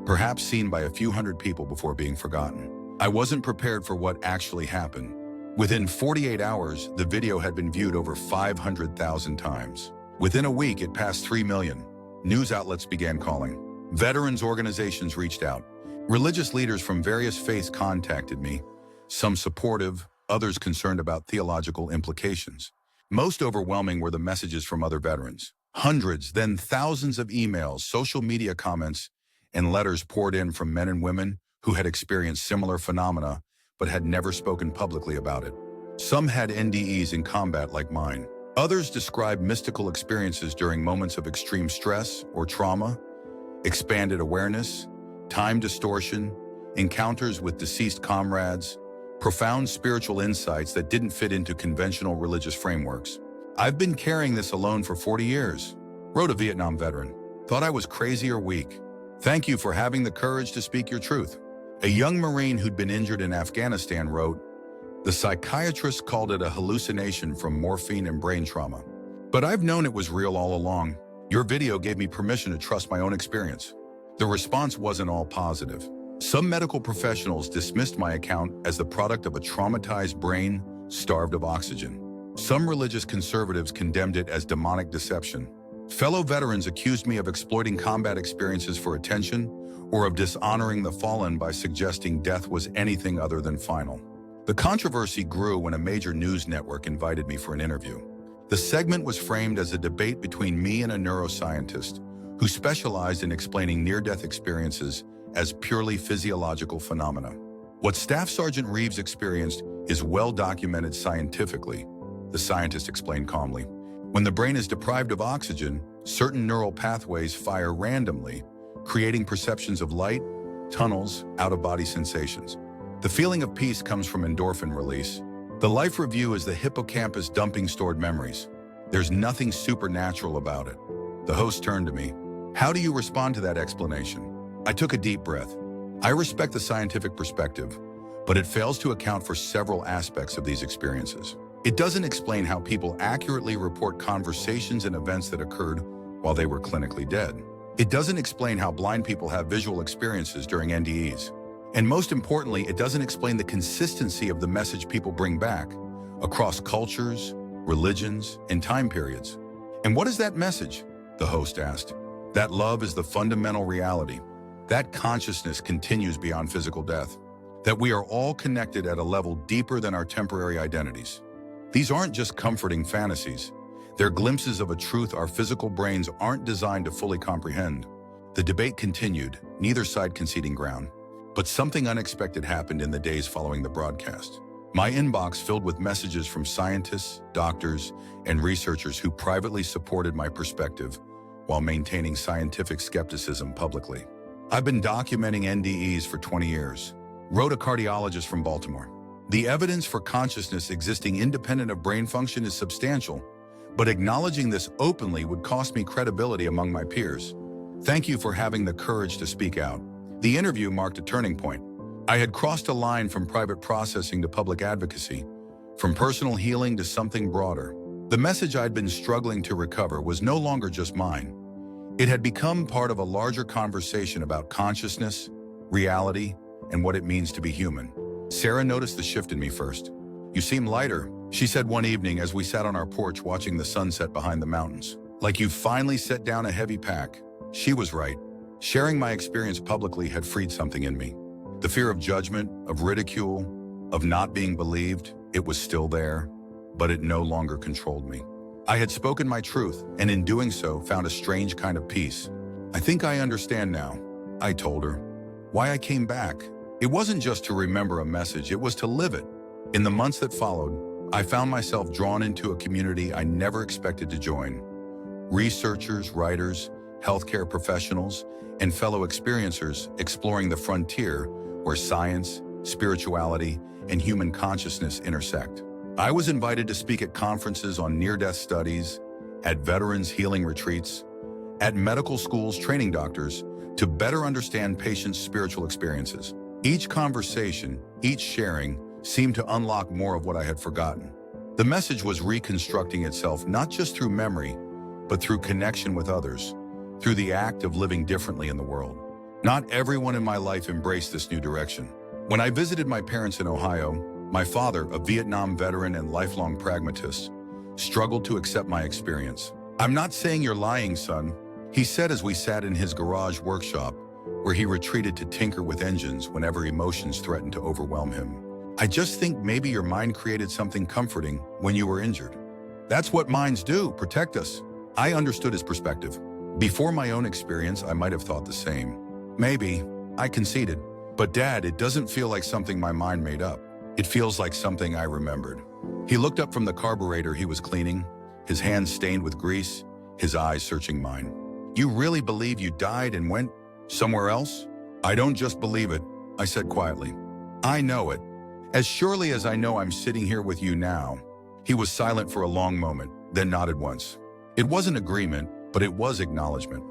perhaps seen by a few hundred people before being forgotten. I wasn't prepared for what actually happened. Within 48 hours, the video had been viewed over 500,000 times. Within a week, it passed 3 million. News outlets began calling. Veterans organizations reached out. Religious leaders from various faiths contacted me, some supportive, others concerned about theological implications. Most overwhelming were the messages from other veterans. Hundreds, then thousands of emails, social media comments, and letters poured in from men and women who had experienced similar phenomena but had never spoken publicly about it. Some had NDEs in combat like mine. Others described mystical experiences during moments of extreme stress or trauma, expanded awareness, time distortion, encounters with deceased comrades, profound spiritual insights that didn't fit into conventional religious frameworks. "I've been carrying this alone for 40 years, wrote a Vietnam veteran. Thought I was crazy or weak. Thank you for having the courage to speak your truth." A young Marine who'd been injured in Afghanistan wrote, "The psychiatrist called it a hallucination from morphine and brain trauma. But I've known it was real all along. Your video gave me permission to trust my own experience." The response wasn't all positive. Some medical professionals dismissed my account as the product of a traumatized brain starved of oxygen. Some religious conservatives condemned it as demonic deception. Fellow veterans accused me of exploiting combat experiences for attention or of dishonoring the fallen by suggesting death was anything other than final. The controversy grew when a major news network invited me for an interview. The segment was framed as a debate between me and a neuroscientist who specialized in explaining near-death experiences as purely physiological phenomena. What Staff Sergeant Reeves experienced is well documented scientifically, the scientist explained calmly. When the brain is deprived of oxygen, certain neural pathways fire randomly, creating perceptions of light, tunnels, out-of-body sensations. The feeling of peace comes from endorphin release. The life review is the hippocampus dumping stored memories. There's nothing supernatural about it. The host turned to me. "How do you respond to that explanation?" I took a deep breath. I respect the scientific perspective, but it fails to account for several aspects of these experiences. It doesn't explain how people accurately report conversations and events that occurred while they were clinically dead. It doesn't explain how blind people have visual experiences during NDEs. And most importantly, it doesn't explain the consistency of the message people bring back across cultures, religions, and time periods. "And what is that message?" the host asked. "That love is the fundamental reality. That consciousness continues beyond physical death. That we are all connected at a level deeper than our temporary identities. These aren't just comforting fantasies. They're glimpses of a truth our physical brains aren't designed to fully comprehend." The debate continued, neither side conceding ground. But something unexpected happened in the days following the broadcast. My inbox filled with messages from scientists, doctors, and researchers who privately supported my perspective while maintaining scientific skepticism publicly. "I've been documenting NDEs for 20 years, wrote a cardiologist from Baltimore. "The evidence for consciousness existing independent of brain function is substantial, but acknowledging this openly would cost me credibility among my peers. Thank you for having the courage to speak out." The interview marked a turning point. I had crossed a line from private processing to public advocacy, from personal healing to something broader. The message I'd been struggling to recover was no longer just mine. It had become part of a larger conversation about consciousness, reality, and what it means to be human. Sarah noticed the shift in me first. "You seem lighter," she said one evening as we sat on our porch watching the sunset behind the mountains. "Like you finally set down a heavy pack." She was right. Sharing my experience publicly had freed something in me. The fear of judgment, of ridicule, of not being believed, it was still there, but it no longer controlled me. I had spoken my truth, and in doing so, found a strange kind of peace. "I think I understand now," I told her. "Why I came back. It wasn't just to remember a message, it was to live it." In the months that followed, I found myself drawn into a community I never expected to join. Researchers, writers, healthcare professionals, and fellow experiencers exploring the frontier where science, spirituality, and human consciousness intersect. I was invited to speak at conferences on near-death studies, at veterans healing retreats, at medical schools training doctors to better understand patients' spiritual experiences. Each conversation, each sharing, seemed to unlock more of what I had forgotten. The message was reconstructing itself not just through memory, but through connection with others, through the act of living differently in the world. Not everyone in my life embraced this new direction. When I visited my parents in Ohio, my father, a Vietnam veteran and lifelong pragmatist, struggled to accept my experience. "I'm not saying you're lying, son," he said as we sat in his garage workshop, where he retreated to tinker with engines whenever emotions threatened to overwhelm him. I just think maybe your mind created something comforting when you were injured. That's what minds do, protect us. I understood his perspective. Before my own experience, I might have thought the same. Maybe, I conceded. But Dad, it doesn't feel like something my mind made up. It feels like something I remembered. He looked up from the carburetor he was cleaning, his hands stained with grease, his eyes searching mine. You really believe you died and went somewhere else? I don't just believe it, I said quietly. I know it. As surely as I know I'm sitting here with you now. He was silent for a long moment, then nodded once. It wasn't agreement, but it was acknowledgement.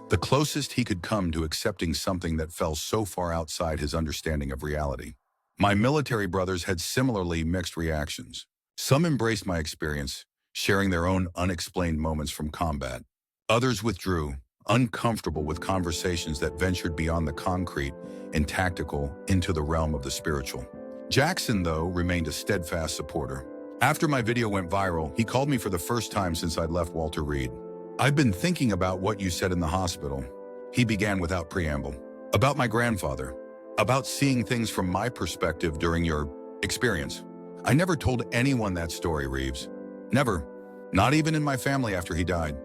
The closest he could come to accepting something that fell so far outside his understanding of reality. My military brothers had similarly mixed reactions. Some embraced my experience, sharing their own unexplained moments from combat. Others withdrew, uncomfortable with conversations that ventured beyond the concrete and tactical into the realm of the spiritual. Jackson, though, remained a steadfast supporter. After my video went viral, he called me for the first time since I'd left Walter Reed. I've been thinking about what you said in the hospital. He began without preamble. About my grandfather. About seeing things from my perspective during your experience. I never told anyone that story, Reeves. Never. Not even in my family after he died.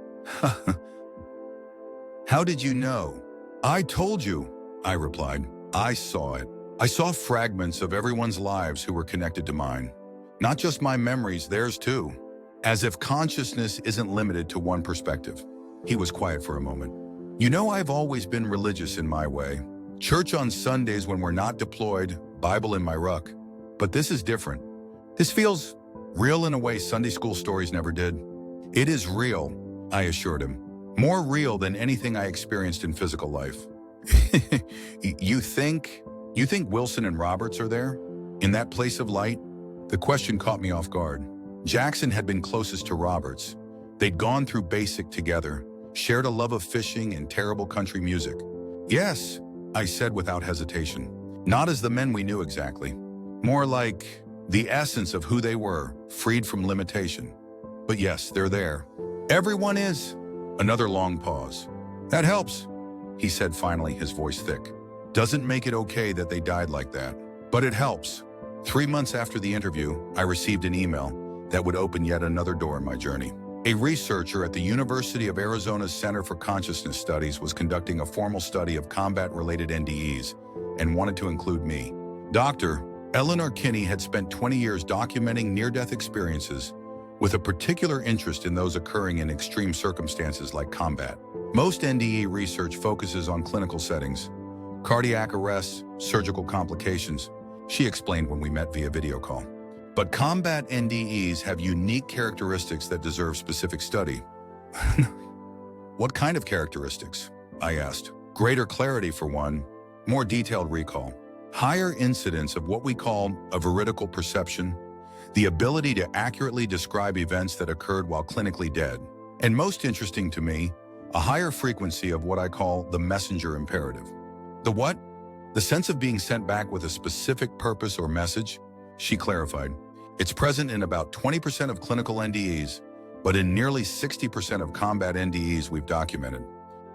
How did you know? I told you, I replied. I saw it. I saw fragments of everyone's lives who were connected to mine. Not just my memories, theirs too. As if consciousness isn't limited to one perspective. He was quiet for a moment. You know, I've always been religious in my way. Church on Sundays when we're not deployed, Bible in my ruck. But this is different. This feels real in a way Sunday school stories never did. It is real, I assured him. More real than anything I experienced in physical life. You think Wilson and Roberts are there? In that place of light? The question caught me off guard. Jackson had been closest to Roberts. They'd gone through basic together, shared a love of fishing and terrible country music. Yes, I said without hesitation. Not as the men we knew exactly. More like the essence of who they were, freed from limitation. But yes, they're there. Everyone is. Another long pause. That helps, he said finally, his voice thick. Doesn't make it okay that they died like that, but it helps. 3 months after the interview, I received an email that would open yet another door in my journey. A researcher at the University of Arizona's Center for Consciousness Studies was conducting a formal study of combat-related NDEs and wanted to include me. Dr. Eleanor Kinney had spent 20 years documenting near-death experiences with a particular interest in those occurring in extreme circumstances like combat. Most NDE research focuses on clinical settings, cardiac arrests, surgical complications, she explained when we met via video call. But combat NDEs have unique characteristics that deserve specific study. What kind of characteristics? I asked. Greater clarity for one, more detailed recall, higher incidence of what we call a veridical perception, the ability to accurately describe events that occurred while clinically dead, and most interesting to me, a higher frequency of what I call the messenger imperative. The what? The sense of being sent back with a specific purpose or message, she clarified. It's present in about 20% of clinical NDEs, but in nearly 60% of combat NDEs we've documented.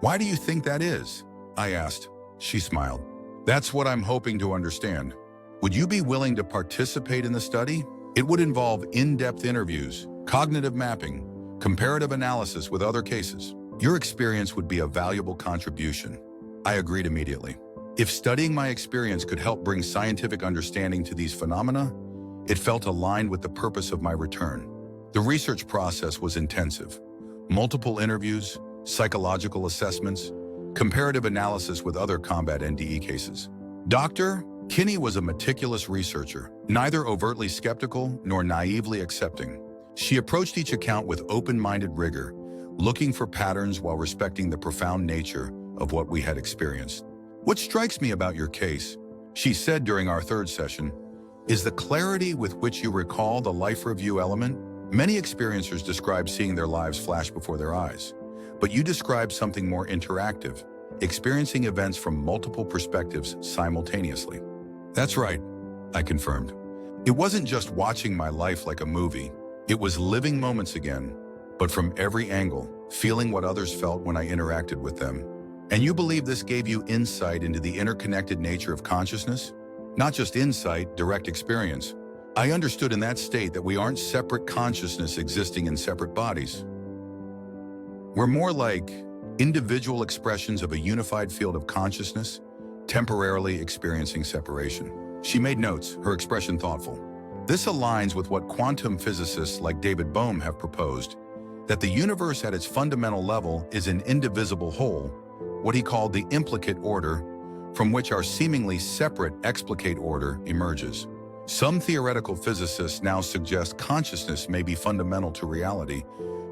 Why do you think that is? I asked. She smiled. That's what I'm hoping to understand. Would you be willing to participate in the study? It would involve in-depth interviews, cognitive mapping, comparative analysis with other cases. Your experience would be a valuable contribution. I agreed immediately. If studying my experience could help bring scientific understanding to these phenomena, it felt aligned with the purpose of my return. The research process was intensive. Multiple interviews, psychological assessments, comparative analysis with other combat NDE cases. Dr. Kinney was a meticulous researcher, neither overtly skeptical nor naively accepting. She approached each account with open-minded rigor, looking for patterns while respecting the profound nature of what we had experienced. What strikes me about your case, she said during our third session, is the clarity with which you recall the life review element. Many experiencers describe seeing their lives flash before their eyes, but you describe something more interactive, experiencing events from multiple perspectives simultaneously. That's right, I confirmed. It wasn't just watching my life like a movie. It was living moments again, but from every angle, feeling what others felt when I interacted with them. And you believe this gave you insight into the interconnected nature of consciousness? Not just insight, direct experience. I understood in that state that we aren't separate consciousness existing in separate bodies. We're more like individual expressions of a unified field of consciousness, temporarily experiencing separation. She made notes, her expression thoughtful. This aligns with what quantum physicists like David Bohm have proposed, that the universe at its fundamental level is an indivisible whole, what he called the implicate order, from which our seemingly separate explicate order emerges. Some theoretical physicists now suggest consciousness may be fundamental to reality,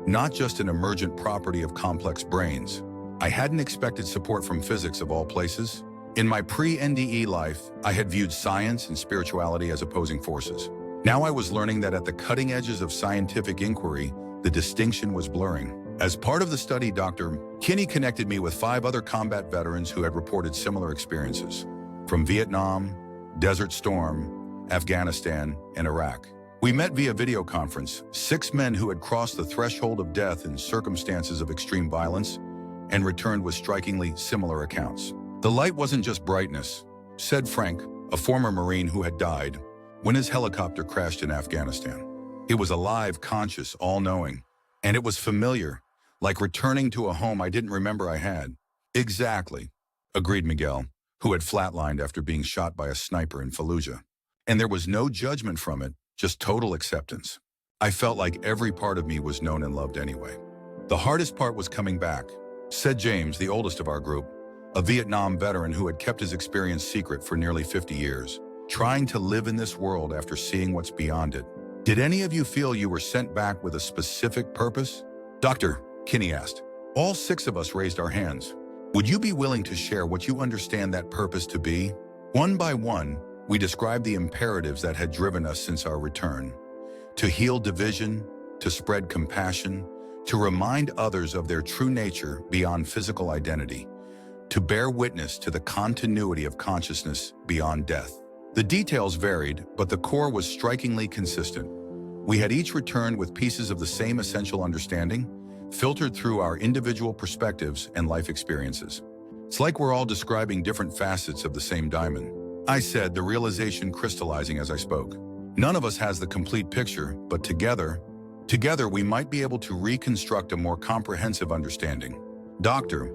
not just an emergent property of complex brains. I hadn't expected support from physics of all places. In my pre-NDE life, I had viewed science and spirituality as opposing forces. Now I was learning that at the cutting edges of scientific inquiry, the distinction was blurring. As part of the study, Dr. Kinney connected me with 5 other combat veterans who had reported similar experiences, from Vietnam, Desert Storm, Afghanistan, and Iraq. We met via video conference, 6 men who had crossed the threshold of death in circumstances of extreme violence and returned with strikingly similar accounts. The light wasn't just brightness, said Frank, a former Marine who had died when his helicopter crashed in Afghanistan. It was alive, conscious, all-knowing, and it was familiar, like returning to a home I didn't remember I had. Exactly, agreed Miguel, who had flatlined after being shot by a sniper in Fallujah. And there was no judgment from it, just total acceptance. I felt like every part of me was known and loved anyway. The hardest part was coming back, said James, the oldest of our group, a Vietnam veteran who had kept his experience secret for nearly 50 years, trying to live in this world after seeing what's beyond it. Did any of you feel you were sent back with a specific purpose? Dr. Kinney asked. All 6 of us raised our hands. Would you be willing to share what you understand that purpose to be? One by one, we described the imperatives that had driven us since our return. To heal division, to spread compassion, to remind others of their true nature beyond physical identity, to bear witness to the continuity of consciousness beyond death. The details varied, but the core was strikingly consistent. We had each returned with pieces of the same essential understanding, filtered through our individual perspectives and life experiences. It's like we're all describing different facets of the same diamond, I said, the realization crystallizing as I spoke. None of us has the complete picture, but together we might be able to reconstruct a more comprehensive understanding. Dr.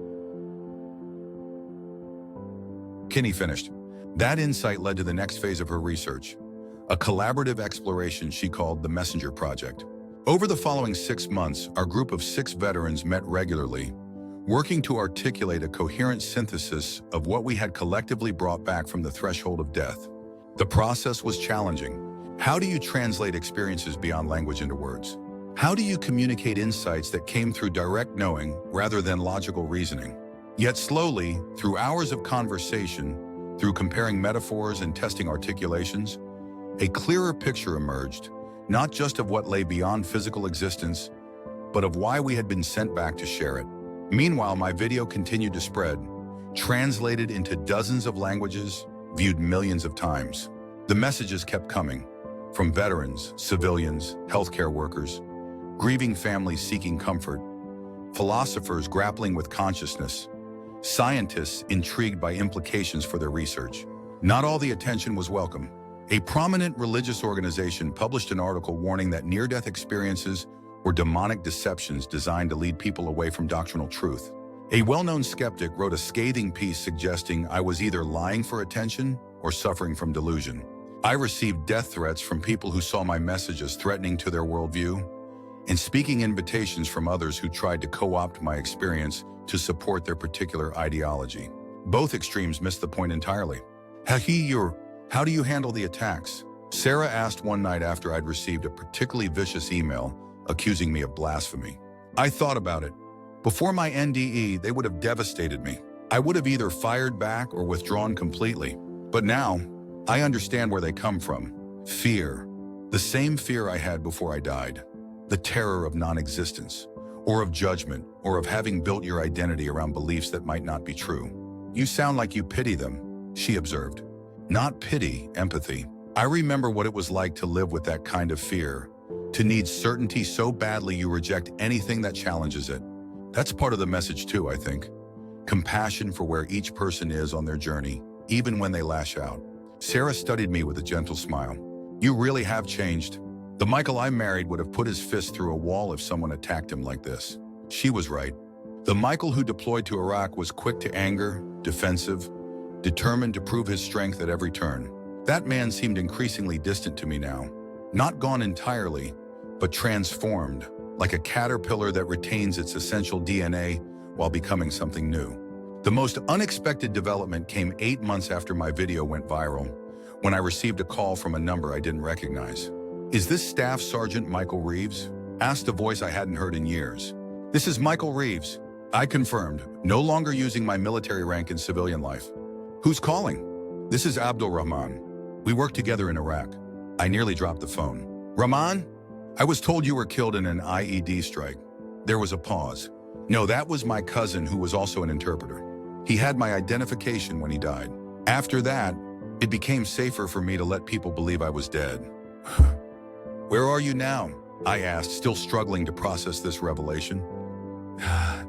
Kinney finished. That insight led to the next phase of her research, a collaborative exploration she called the Messenger Project. Over the following 6 months, our group of 6 veterans met regularly, working to articulate a coherent synthesis of what we had collectively brought back from the threshold of death. The process was challenging. How do you translate experiences beyond language into words? How do you communicate insights that came through direct knowing rather than logical reasoning? Yet slowly, through hours of conversation, through comparing metaphors and testing articulations, a clearer picture emerged, not just of what lay beyond physical existence, but of why we had been sent back to share it. Meanwhile, my video continued to spread, translated into dozens of languages, viewed millions of times. The messages kept coming, from veterans, civilians, healthcare workers, grieving families seeking comfort, philosophers grappling with consciousness, scientists intrigued by implications for their research. Not all the attention was welcome. A prominent religious organization published an article warning that near-death experiences were demonic deceptions designed to lead people away from doctrinal truth. A well-known skeptic wrote a scathing piece suggesting I was either lying for attention or suffering from delusion. I received death threats from people who saw my messages threatening to their worldview, and speaking invitations from others who tried to co-opt my experience to support their particular ideology. Both extremes missed the point entirely. How do you handle the attacks? Sarah asked one night after I'd received a particularly vicious email accusing me of blasphemy. I thought about it. Before my NDE, they would have devastated me. I would have either fired back or withdrawn completely. But now, I understand where they come from. Fear. The same fear I had before I died. The terror of non-existence, or of judgment, or of having built your identity around beliefs that might not be true. You sound like you pity them, she observed. Not pity, empathy. I remember what it was like to live with that kind of fear, to need certainty so badly you reject anything that challenges it. That's part of the message too, I think. Compassion for where each person is on their journey, even when they lash out. Sarah studied me with a gentle smile. You really have changed. The Michael I married would have put his fist through a wall if someone attacked him like this. She was right. The Michael who deployed to Iraq was quick to anger, defensive, determined to prove his strength at every turn. That man seemed increasingly distant to me now. Not gone entirely, but transformed, like a caterpillar that retains its essential DNA while becoming something new. The most unexpected development came 8 months after my video went viral, when I received a call from a number I didn't recognize. "Is this Staff Sergeant Michael Reeves?" asked a voice I hadn't heard in years. "This is Michael Reeves," I confirmed, no longer using my military rank in civilian life. "Who's calling?" "This is Abdul Rahman. We worked together in Iraq." I nearly dropped the phone. "Rahman? I was told you were killed in an IED strike." There was a pause. "No, that was my cousin who was also an interpreter. He had my identification when he died. After that, it became safer for me to let people believe I was dead." "Where are you now?" I asked, still struggling to process this revelation.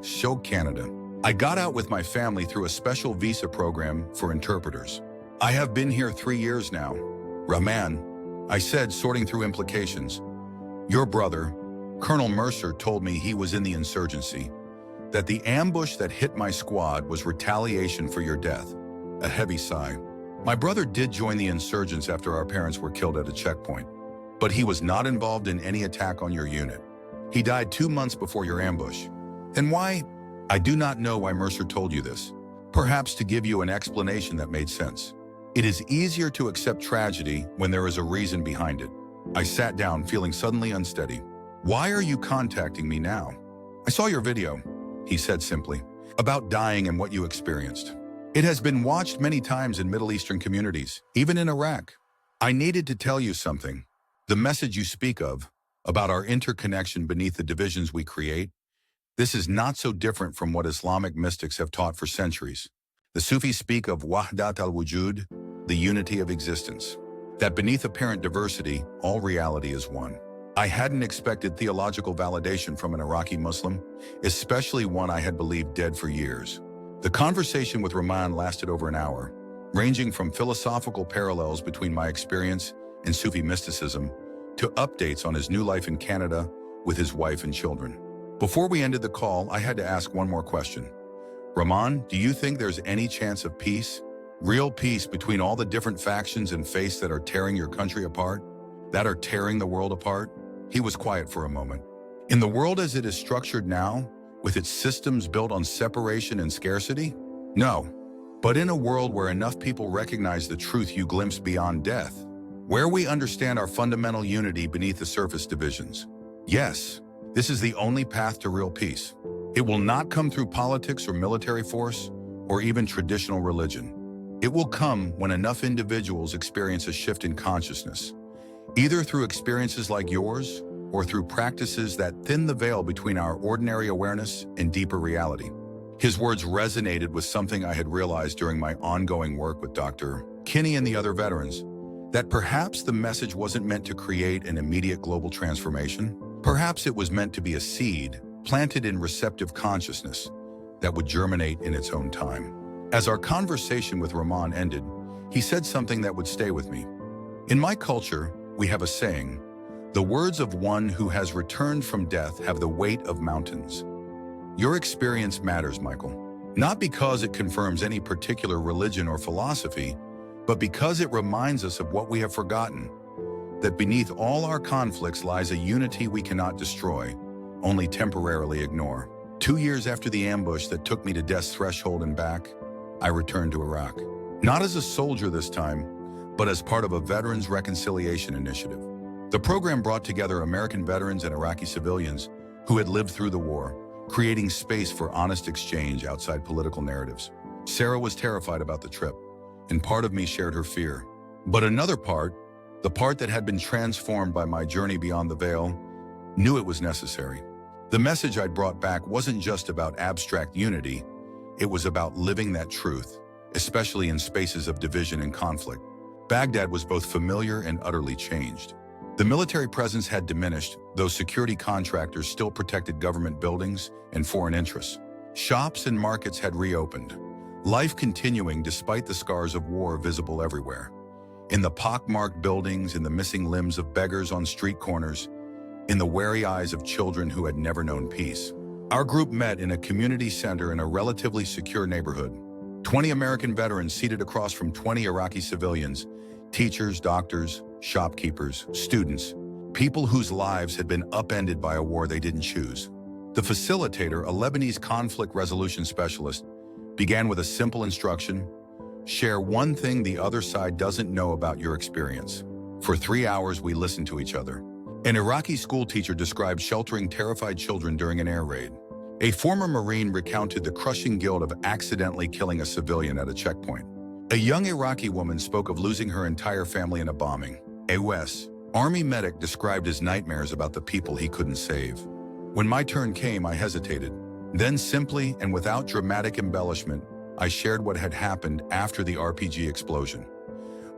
"Show Canada. I got out with my family through a special visa program for interpreters. I have been here 3 years now." "Rahman," I said, sorting through implications. "Your brother, Colonel Mercer, told me he was in the insurgency, that the ambush that hit my squad was retaliation for your death." A heavy sigh. "My brother did join the insurgents after our parents were killed at a checkpoint, but he was not involved in any attack on your unit. He died 2 months before your ambush." "And why?" "I do not know why Mercer told you this. Perhaps to give you an explanation that made sense. It is easier to accept tragedy when there is a reason behind it." I sat down, feeling suddenly unsteady. "Why are you contacting me now?" "I saw your video," he said simply, "about dying and what you experienced. It has been watched many times in Middle Eastern communities, even in Iraq. I needed to tell you something. The message you speak of, about our interconnection beneath the divisions we create, this is not so different from what Islamic mystics have taught for centuries. The Sufis speak of wahdat al-wujud, the unity of existence, that beneath apparent diversity, all reality is one. I hadn't expected theological validation from an Iraqi Muslim, especially one I had believed dead for years. The conversation with Rahman lasted over an hour, ranging from philosophical parallels between my experience and Sufi mysticism to updates on his new life in Canada with his wife and children. Before we ended the call, I had to ask one more question. "Rahman, do you think there's any chance of peace? Real peace between all the different factions and faiths that are tearing your country apart? That are tearing the world apart?" He was quiet for a moment. "In the world as it is structured now, with its systems built on separation and scarcity? No. But in a world where enough people recognize the truth you glimpse beyond death, where we understand our fundamental unity beneath the surface divisions. Yes, this is the only path to real peace. It will not come through politics or military force, or even traditional religion. It will come when enough individuals experience a shift in consciousness, either through experiences like yours or through practices that thin the veil between our ordinary awareness and deeper reality." His words resonated with something I had realized during my ongoing work with Dr. Kinney and the other veterans, that perhaps the message wasn't meant to create an immediate global transformation. Perhaps it was meant to be a seed planted in receptive consciousness that would germinate in its own time. As our conversation with Rahman ended, he said something that would stay with me. "In my culture, we have a saying, 'The words of one who has returned from death have the weight of mountains.' Your experience matters, Michael, not because it confirms any particular religion or philosophy, but because it reminds us of what we have forgotten, that beneath all our conflicts lies a unity we cannot destroy, only temporarily ignore." 2 years after the ambush that took me to death's threshold and back, I returned to Iraq. Not as a soldier this time, but as part of a Veterans Reconciliation Initiative. The program brought together American veterans and Iraqi civilians who had lived through the war, creating space for honest exchange outside political narratives. Sarah was terrified about the trip, and part of me shared her fear. But another part, the part that had been transformed by my journey beyond the veil, knew it was necessary. The message I'd brought back wasn't just about abstract unity, it was about living that truth, especially in spaces of division and conflict. Baghdad was both familiar and utterly changed. The military presence had diminished, though security contractors still protected government buildings and foreign interests. Shops and markets had reopened, life continuing despite the scars of war visible everywhere. In the pockmarked buildings, in the missing limbs of beggars on street corners, in the wary eyes of children who had never known peace. Our group met in a community center in a relatively secure neighborhood. 20 American veterans seated across from 20 Iraqi civilians, teachers, doctors, shopkeepers, students, people whose lives had been upended by a war they didn't choose. The facilitator, a Lebanese conflict resolution specialist, began with a simple instruction: share one thing the other side doesn't know about your experience. For 3 hours, we listened to each other. An Iraqi school teacher described sheltering terrified children during an air raid. A former Marine recounted the crushing guilt of accidentally killing a civilian at a checkpoint. A young Iraqi woman spoke of losing her entire family in a bombing. A U.S. Army medic described his nightmares about the people he couldn't save. When my turn came, I hesitated. Then simply and without dramatic embellishment, I shared what had happened after the RPG explosion.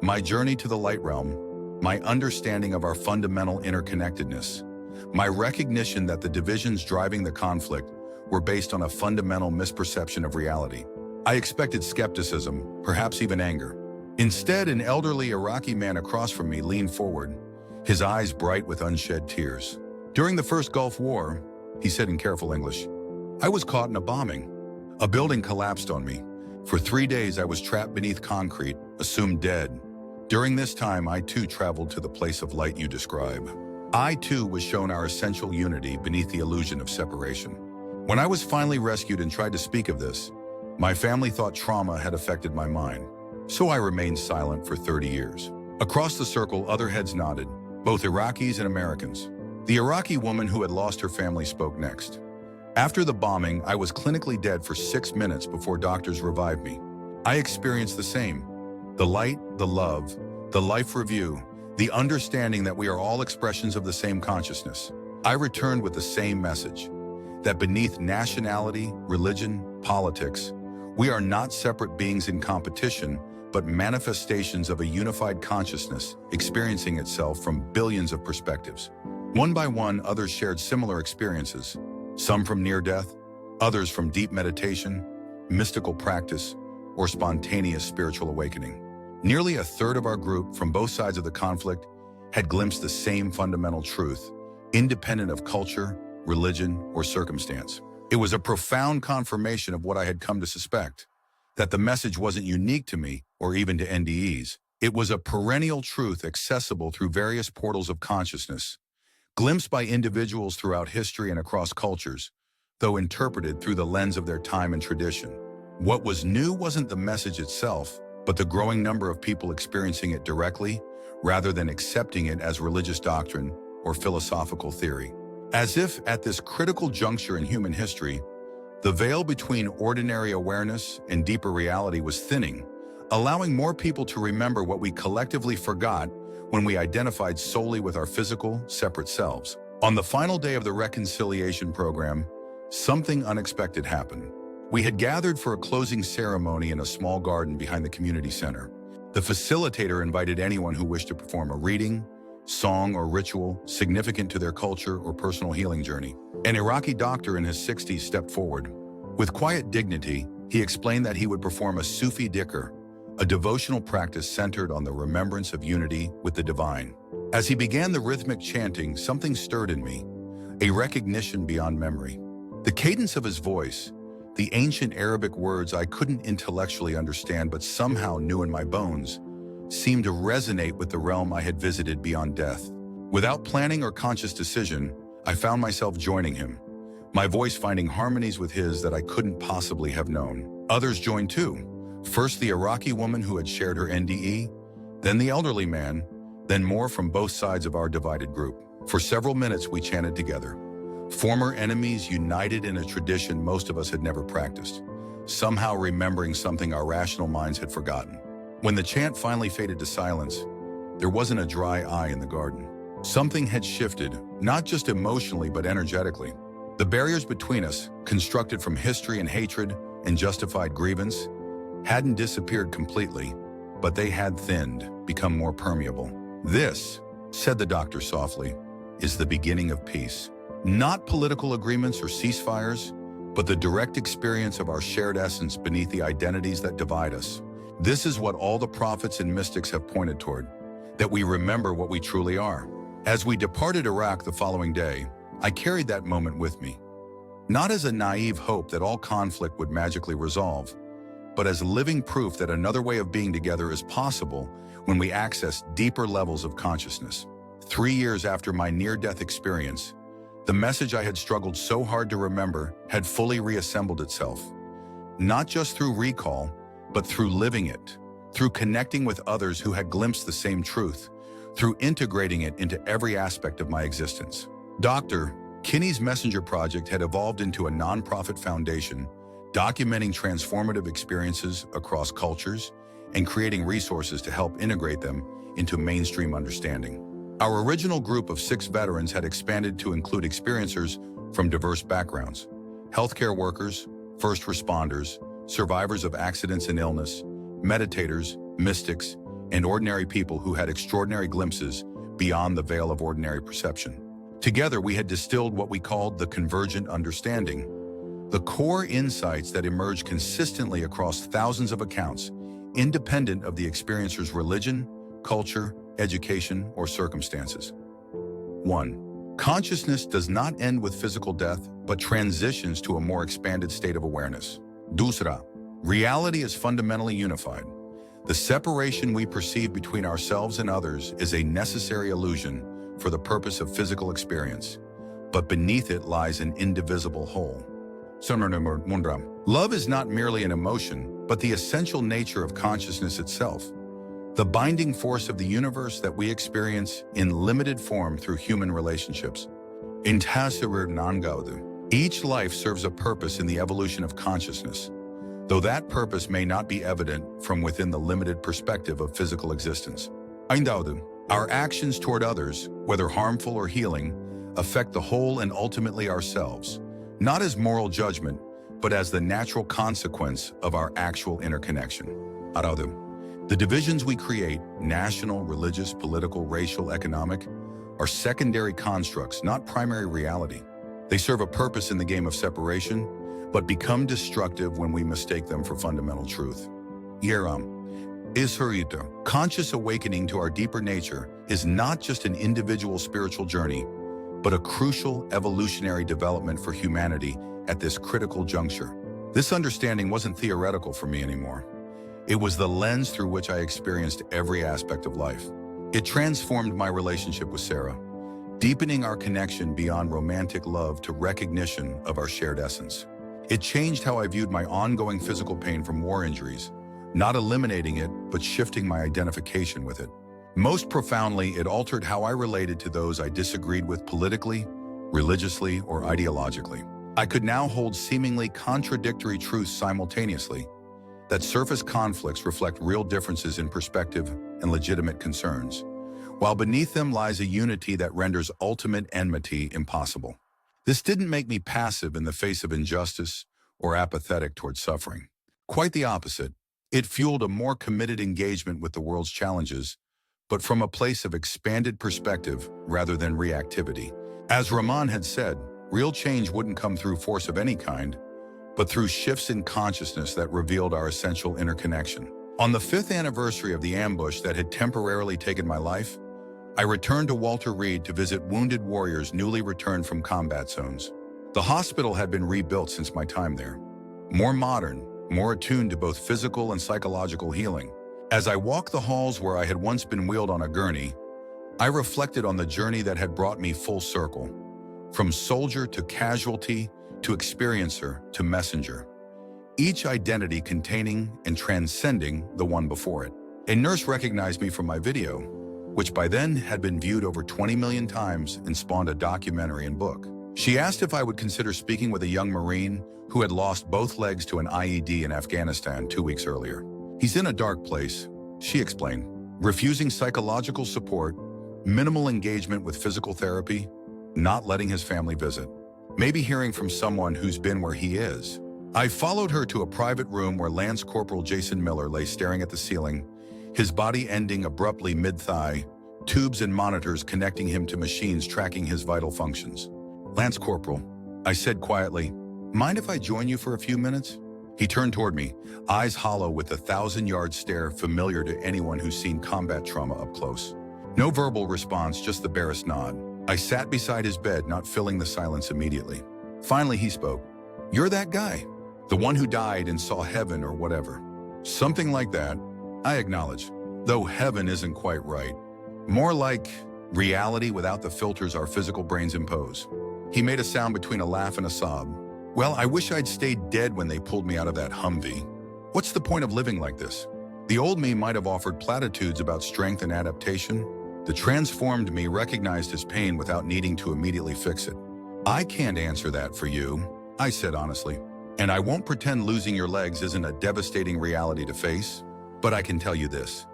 My journey to the light realm, my understanding of our fundamental interconnectedness, my recognition that the divisions driving the conflict were based on a fundamental misperception of reality. I expected skepticism, perhaps even anger. Instead, an elderly Iraqi man across from me leaned forward, his eyes bright with unshed tears. During the first Gulf War, he said in careful English, I was caught in a bombing. A building collapsed on me. For 3 days, I was trapped beneath concrete, assumed dead. During this time, I too traveled to the place of light you describe. I too was shown our essential unity beneath the illusion of separation. When I was finally rescued and tried to speak of this, my family thought trauma had affected my mind. So I remained silent for 30 years. Across the circle, other heads nodded, both Iraqis and Americans. The Iraqi woman who had lost her family spoke next. After the bombing, I was clinically dead for 6 minutes before doctors revived me. I experienced the same. The light, the love, the life review, the understanding that we are all expressions of the same consciousness. I returned with the same message, that beneath nationality, religion, politics, we are not separate beings in competition, but manifestations of a unified consciousness experiencing itself from billions of perspectives. One by one, others shared similar experiences, some from near death, others from deep meditation, mystical practice, or spontaneous spiritual awakening. Nearly a third of our group from both sides of the conflict had glimpsed the same fundamental truth, independent of culture, religion, or circumstance. It was a profound confirmation of what I had come to suspect, that the message wasn't unique to me or even to NDEs. It was a perennial truth accessible through various portals of consciousness, glimpsed by individuals throughout history and across cultures, though interpreted through the lens of their time and tradition. What was new wasn't the message itself, but the growing number of people experiencing it directly, rather than accepting it as religious doctrine or philosophical theory. As if at this critical juncture in human history, the veil between ordinary awareness and deeper reality was thinning, allowing more people to remember what we collectively forgot when we identified solely with our physical, separate selves. On the final day of the reconciliation program, something unexpected happened. We had gathered for a closing ceremony in a small garden behind the community center. The facilitator invited anyone who wished to perform a reading, song, or ritual significant to their culture or personal healing journey. An Iraqi doctor in his 60s stepped forward. With quiet dignity, he explained that he would perform a Sufi dhikr, a devotional practice centered on the remembrance of unity with the divine. As he began the rhythmic chanting, something stirred in me, a recognition beyond memory. The cadence of his voice, the ancient Arabic words I couldn't intellectually understand but somehow knew in my bones, seemed to resonate with the realm I had visited beyond death. Without planning or conscious decision, I found myself joining him, my voice finding harmonies with his that I couldn't possibly have known. Others joined too. First the Iraqi woman who had shared her NDE, then the elderly man, then more from both sides of our divided group. For several minutes we chanted together. Former enemies united in a tradition most of us had never practiced, somehow remembering something our rational minds had forgotten. When the chant finally faded to silence, there wasn't a dry eye in the garden. Something had shifted, not just emotionally but energetically. The barriers between us, constructed from history and hatred and justified grievance, hadn't disappeared completely, but they had thinned, become more permeable. This, said the doctor softly, is the beginning of peace. Not political agreements or ceasefires, but the direct experience of our shared essence beneath the identities that divide us. This is what all the prophets and mystics have pointed toward, that we remember what we truly are. As we departed Iraq the following day, I carried that moment with me, not as a naive hope that all conflict would magically resolve, but as living proof that another way of being together is possible when we access deeper levels of consciousness. 3 years after my near-death experience, the message I had struggled so hard to remember had fully reassembled itself, not just through recall, but through living it, through connecting with others who had glimpsed the same truth, through integrating it into every aspect of my existence. Dr. Kinney's Messenger Project had evolved into a nonprofit foundation, documenting transformative experiences across cultures and creating resources to help integrate them into mainstream understanding. Our original group of 6 veterans had expanded to include experiencers from diverse backgrounds: healthcare workers, first responders, survivors of accidents and illness, meditators, mystics, and ordinary people who had extraordinary glimpses beyond the veil of ordinary perception. Together, we had distilled what we called the convergent understanding, the core insights that emerge consistently across thousands of accounts, independent of the experiencer's religion, culture, education, or circumstances. 1. Consciousness does not end with physical death, but transitions to a more expanded state of awareness. Dusra. Reality is fundamentally unified. The separation we perceive between ourselves and others is a necessary illusion for the purpose of physical experience, but beneath it lies an indivisible whole. Love is not merely an emotion, but the essential nature of consciousness itself, the binding force of the universe that we experience in limited form through human relationships. Each life serves a purpose in the evolution of consciousness, though that purpose may not be evident from within the limited perspective of physical existence. Our actions toward others, whether harmful or healing, affect the whole and ultimately ourselves, not as moral judgment, but as the natural consequence of our actual interconnection. The divisions we create, national, religious, political, racial, economic, are secondary constructs, not primary reality. They serve a purpose in the game of separation, but become destructive when we mistake them for fundamental truth. Conscious awakening to our deeper nature is not just an individual spiritual journey, but a crucial evolutionary development for humanity at this critical juncture. This understanding wasn't theoretical for me anymore. It was the lens through which I experienced every aspect of life. It transformed my relationship with Sarah, deepening our connection beyond romantic love to recognition of our shared essence. It changed how I viewed my ongoing physical pain from war injuries, not eliminating it, but shifting my identification with it. Most profoundly, it altered how I related to those I disagreed with politically, religiously, or ideologically. I could now hold seemingly contradictory truths simultaneously, that surface conflicts reflect real differences in perspective and legitimate concerns, while beneath them lies a unity that renders ultimate enmity impossible. This didn't make me passive in the face of injustice or apathetic towards suffering. Quite the opposite. It fueled a more committed engagement with the world's challenges, but from a place of expanded perspective rather than reactivity. As Rahman had said, real change wouldn't come through force of any kind, but through shifts in consciousness that revealed our essential interconnection. On the 5th anniversary of the ambush that had temporarily taken my life, I returned to Walter Reed to visit wounded warriors newly returned from combat zones. The hospital had been rebuilt since my time there, more modern, more attuned to both physical and psychological healing. As I walked the halls where I had once been wheeled on a gurney, I reflected on the journey that had brought me full circle, from soldier to casualty, to experiencer to messenger, each identity containing and transcending the one before it. A nurse recognized me from my video, which by then had been viewed over 20 million times and spawned a documentary and book. She asked if I would consider speaking with a young Marine who had lost both legs to an IED in Afghanistan 2 weeks earlier. He's in a dark place, she explained, refusing psychological support, minimal engagement with physical therapy, not letting his family visit. Maybe hearing from someone who's been where he is. I followed her to a private room where Lance Corporal Jason Miller lay staring at the ceiling, his body ending abruptly mid-thigh, tubes and monitors connecting him to machines tracking his vital functions. "Lance Corporal," I said quietly, "mind if I join you for a few minutes?" He turned toward me, eyes hollow with the 1,000-yard stare familiar to anyone who's seen combat trauma up close. No verbal response, just the barest nod. I sat beside his bed, not filling the silence immediately. Finally, he spoke. "You're that guy. The one who died and saw heaven or whatever." "Something like that," I acknowledged, though heaven isn't quite right. More like reality without the filters our physical brains impose. He made a sound between a laugh and a sob. "Well, I wish I'd stayed dead when they pulled me out of that Humvee. What's the point of living like this?" The old me might have offered platitudes about strength and adaptation. The transformed me recognized his pain without needing to immediately fix it. "I can't answer that for you," I said honestly. "And I won't pretend losing your legs isn't a devastating reality to face. But I can tell you this.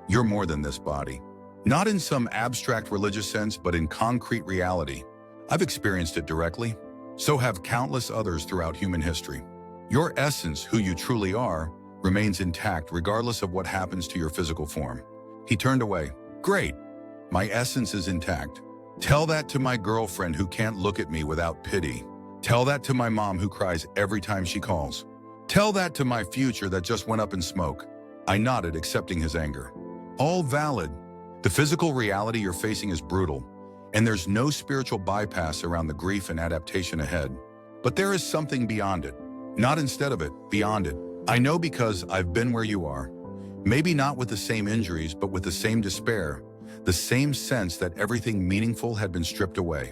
You're more than this body. Not in some abstract religious sense, but in concrete reality. I've experienced it directly. So have countless others throughout human history. Your essence, who you truly are, remains intact regardless of what happens to your physical form." He turned away. "Great. My essence is intact. Tell that to my girlfriend who can't look at me without pity. Tell that to my mom who cries every time she calls. Tell that to my future that just went up in smoke." I nodded, accepting his anger. "All valid. The physical reality you're facing is brutal, and there's no spiritual bypass around the grief and adaptation ahead. But there is something beyond it. Not instead of it, beyond it. I know because I've been where you are. Maybe not with the same injuries, but with the same despair, the same sense that everything meaningful had been stripped away."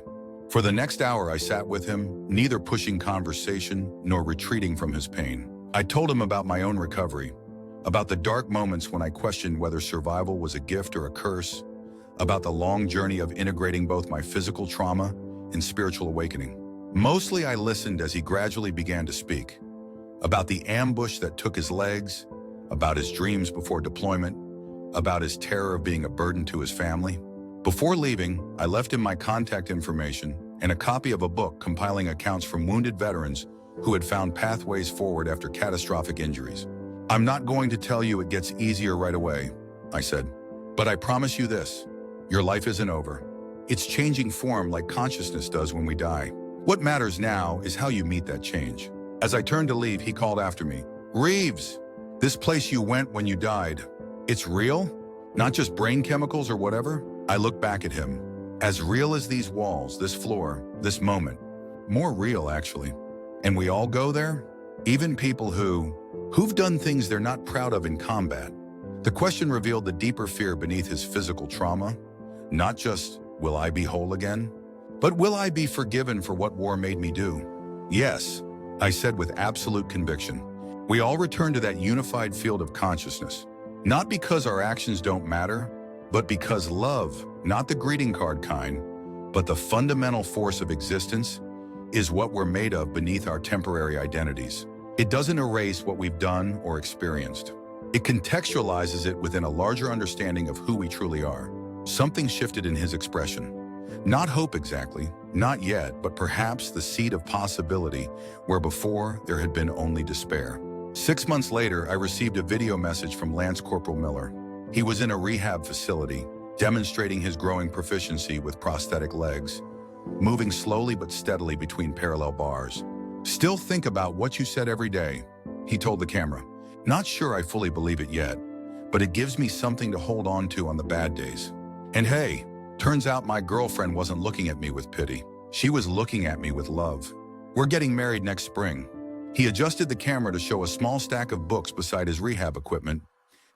For the next hour, I sat with him, neither pushing conversation nor retreating from his pain. I told him about my own recovery, about the dark moments when I questioned whether survival was a gift or a curse, about the long journey of integrating both my physical trauma and spiritual awakening. Mostly I listened as he gradually began to speak, about the ambush that took his legs, about his dreams before deployment, about his terror of being a burden to his family. Before leaving, I left him my contact information and a copy of a book compiling accounts from wounded veterans who had found pathways forward after catastrophic injuries. "I'm not going to tell you it gets easier right away," I said, "but I promise you this. Your life isn't over. It's changing form like consciousness does when we die. What matters now is how you meet that change." As I turned to leave, he called after me. "Reeves, this place you went when you died, it's real? Not just brain chemicals or whatever?" I looked back at him. "As real as these walls, this floor, this moment. More real, actually. And we all go there? Even people who've done things they're not proud of in combat." The question revealed the deeper fear beneath his physical trauma. Not just, will I be whole again? But will I be forgiven for what war made me do? "Yes," I said with absolute conviction. We all return to that unified field of consciousness. Not because our actions don't matter, but because love, not the greeting card kind, but the fundamental force of existence, is what we're made of beneath our temporary identities. It doesn't erase what we've done or experienced. It contextualizes it within a larger understanding of who we truly are. Something shifted in his expression. Not hope exactly, not yet, but perhaps the seed of possibility where before there had been only despair. 6 months later, I received a video message from Lance Corporal Miller. He was in a rehab facility, demonstrating his growing proficiency with prosthetic legs, moving slowly but steadily between parallel bars. "Still think about what you said every day," he told the camera. "Not sure I fully believe it yet, but it gives me something to hold on to on the bad days. And hey, turns out my girlfriend wasn't looking at me with pity. She was looking at me with love. We're getting married next spring." He adjusted the camera to show a small stack of books beside his rehab equipment,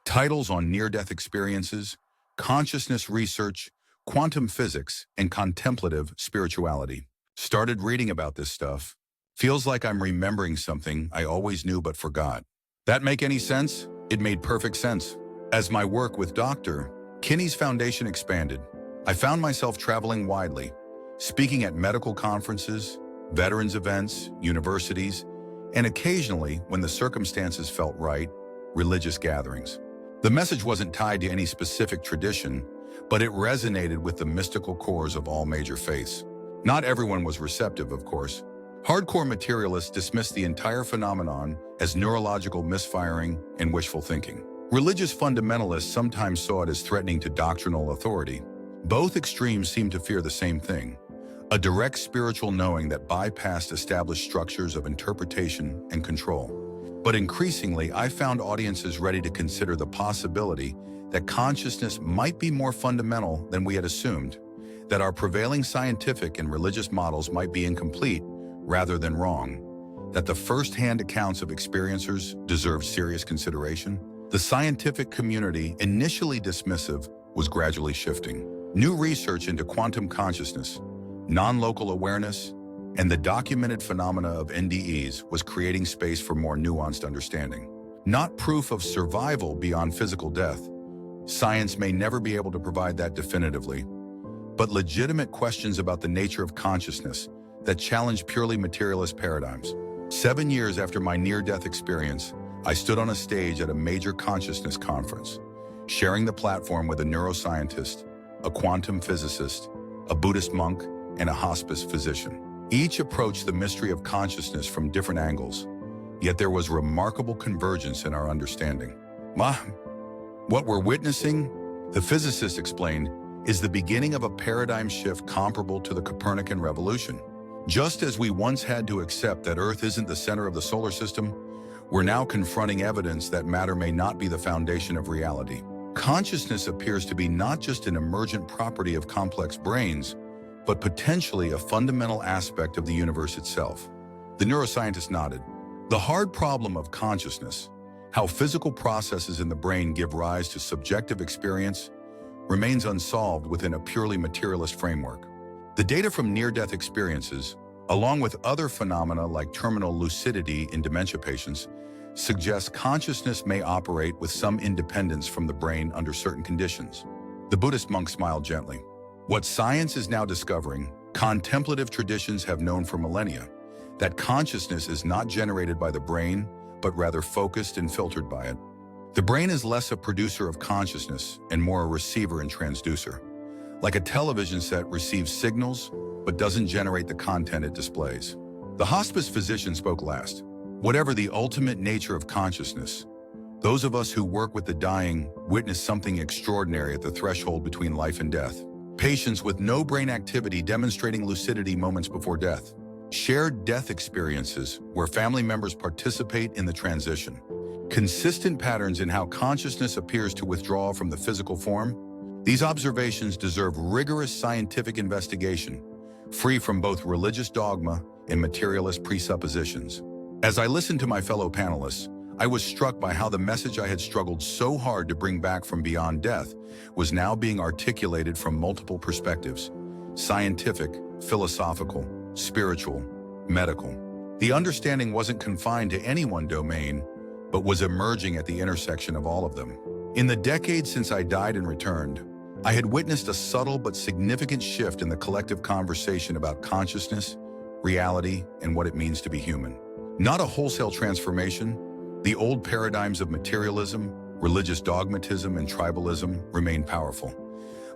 titles on near-death experiences, consciousness research, quantum physics, and contemplative spirituality. Started reading about this stuff. Feels like I'm remembering something I always knew but forgot. That make any sense? It made perfect sense. As my work with Dr. Kinney's foundation expanded, I found myself traveling widely, speaking at medical conferences, veterans events, universities, and occasionally, when the circumstances felt right, religious gatherings. The message wasn't tied to any specific tradition, but it resonated with the mystical cores of all major faiths. Not everyone was receptive, of course. Hardcore materialists dismissed the entire phenomenon as neurological misfiring and wishful thinking. Religious fundamentalists sometimes saw it as threatening to doctrinal authority. Both extremes seemed to fear the same thing: a direct spiritual knowing that bypassed established structures of interpretation and control. But increasingly, I found audiences ready to consider the possibility that consciousness might be more fundamental than we had assumed, that our prevailing scientific and religious models might be incomplete rather than wrong, that the first-hand accounts of experiencers deserve serious consideration. The scientific community, initially dismissive, was gradually shifting. New research into quantum consciousness, non-local awareness, and the documented phenomena of NDEs was creating space for more nuanced understanding. Not proof of survival beyond physical death. Science may never be able to provide that definitively, but legitimate questions about the nature of consciousness that challenge purely materialist paradigms. 7 years after my near-death experience, I stood on a stage at a major consciousness conference, sharing the platform with a neuroscientist, a quantum physicist, a Buddhist monk, and a hospice physician. Each approached the mystery of consciousness from different angles, yet there was remarkable convergence in our understanding. What we're witnessing, the physicist explained, is the beginning of a paradigm shift comparable to the Copernican revolution. Just as we once had to accept that Earth isn't the center of the solar system, we're now confronting evidence that matter may not be the foundation of reality. Consciousness appears to be not just an emergent property of complex brains, but potentially a fundamental aspect of the universe itself. The neuroscientist nodded. The hard problem of consciousness, how physical processes in the brain give rise to subjective experience, remains unsolved within a purely materialist framework. The data from near-death experiences, along with other phenomena like terminal lucidity in dementia patients, suggests consciousness may operate with some independence from the brain under certain conditions. The Buddhist monk smiled gently. What science is now discovering, contemplative traditions have known for millennia, that consciousness is not generated by the brain, but rather focused and filtered by it. The brain is less a producer of consciousness and more a receiver and transducer. Like a television set receives signals, but doesn't generate the content it displays. The hospice physician spoke last. Whatever the ultimate nature of consciousness, those of us who work with the dying witness something extraordinary at the threshold between life and death. Patients with no brain activity demonstrating lucidity moments before death. Shared death experiences where family members participate in the transition. Consistent patterns in how consciousness appears to withdraw from the physical form. These observations deserve rigorous scientific investigation, free from both religious dogma and materialist presuppositions. As I listened to my fellow panelists, I was struck by how the message I had struggled so hard to bring back from beyond death was now being articulated from multiple perspectives: scientific, philosophical, spiritual, medical. The understanding wasn't confined to any one domain, but was emerging at the intersection of all of them. In the decades since I died and returned, I had witnessed a subtle but significant shift in the collective conversation about consciousness, reality, and what it means to be human. Not a wholesale transformation. The old paradigms of materialism, religious dogmatism, and tribalism remain powerful,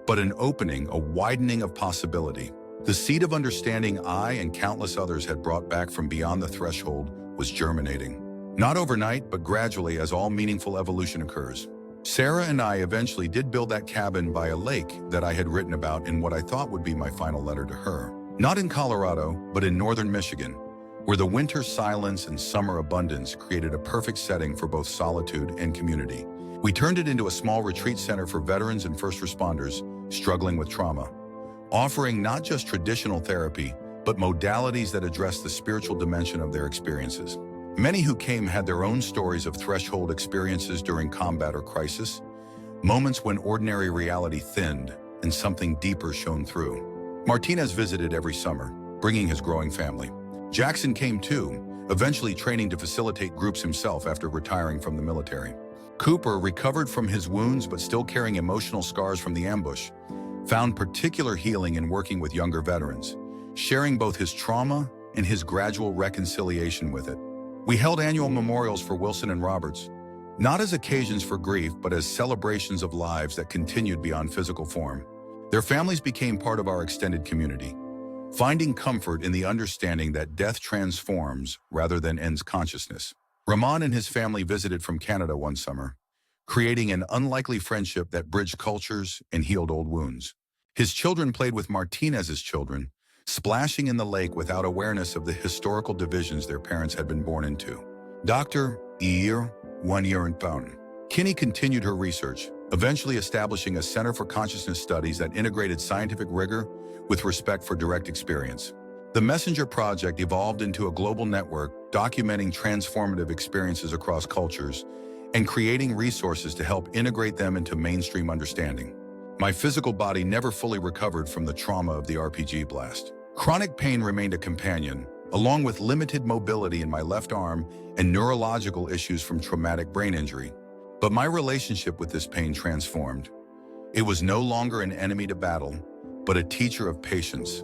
but an opening, a widening of possibility. The seed of understanding I and countless others had brought back from beyond the threshold was germinating. Not overnight, but gradually as all meaningful evolution occurs. Sarah and I eventually did build that cabin by a lake that I had written about in what I thought would be my final letter to her. Not in Colorado, but in northern Michigan, where the winter silence and summer abundance created a perfect setting for both solitude and community. We turned it into a small retreat center for veterans and first responders struggling with trauma, offering not just traditional therapy, but modalities that address the spiritual dimension of their experiences. Many who came had their own stories of threshold experiences during combat or crisis, moments when ordinary reality thinned and something deeper shone through. Martinez visited every summer, bringing his growing family. Jackson came too, eventually training to facilitate groups himself after retiring from the military. Cooper, recovered from his wounds but still carrying emotional scars from the ambush, found particular healing in working with younger veterans, sharing both his trauma and his gradual reconciliation with it. We held annual memorials for Wilson and Roberts, not as occasions for grief, but as celebrations of lives that continued beyond physical form. Their families became part of our extended community, finding comfort in the understanding that death transforms rather than ends consciousness. Rahman and his family visited from Canada one summer, creating an unlikely friendship that bridged cultures and healed old wounds. His children played with Martinez's children, splashing in the lake without awareness of the historical divisions their parents had been born into. Dr. year, 1 year in Fountain. Kinney continued her research, eventually establishing a Center for Consciousness Studies that integrated scientific rigor with respect for direct experience. The Messenger Project evolved into a global network documenting transformative experiences across cultures and creating resources to help integrate them into mainstream understanding. My physical body never fully recovered from the trauma of the RPG blast. Chronic pain remained a companion, along with limited mobility in my left arm and neurological issues from traumatic brain injury. But my relationship with this pain transformed. It was no longer an enemy to battle, but a teacher of patience,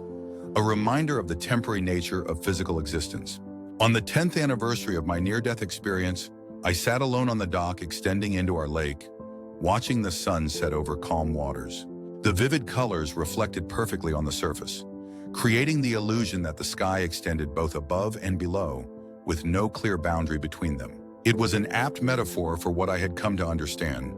a reminder of the temporary nature of physical existence. On the 10th anniversary of my near-death experience, I sat alone on the dock extending into our lake, watching the sun set over calm waters. The vivid colors reflected perfectly on the surface, creating the illusion that the sky extended both above and below, with no clear boundary between them. It was an apt metaphor for what I had come to understand,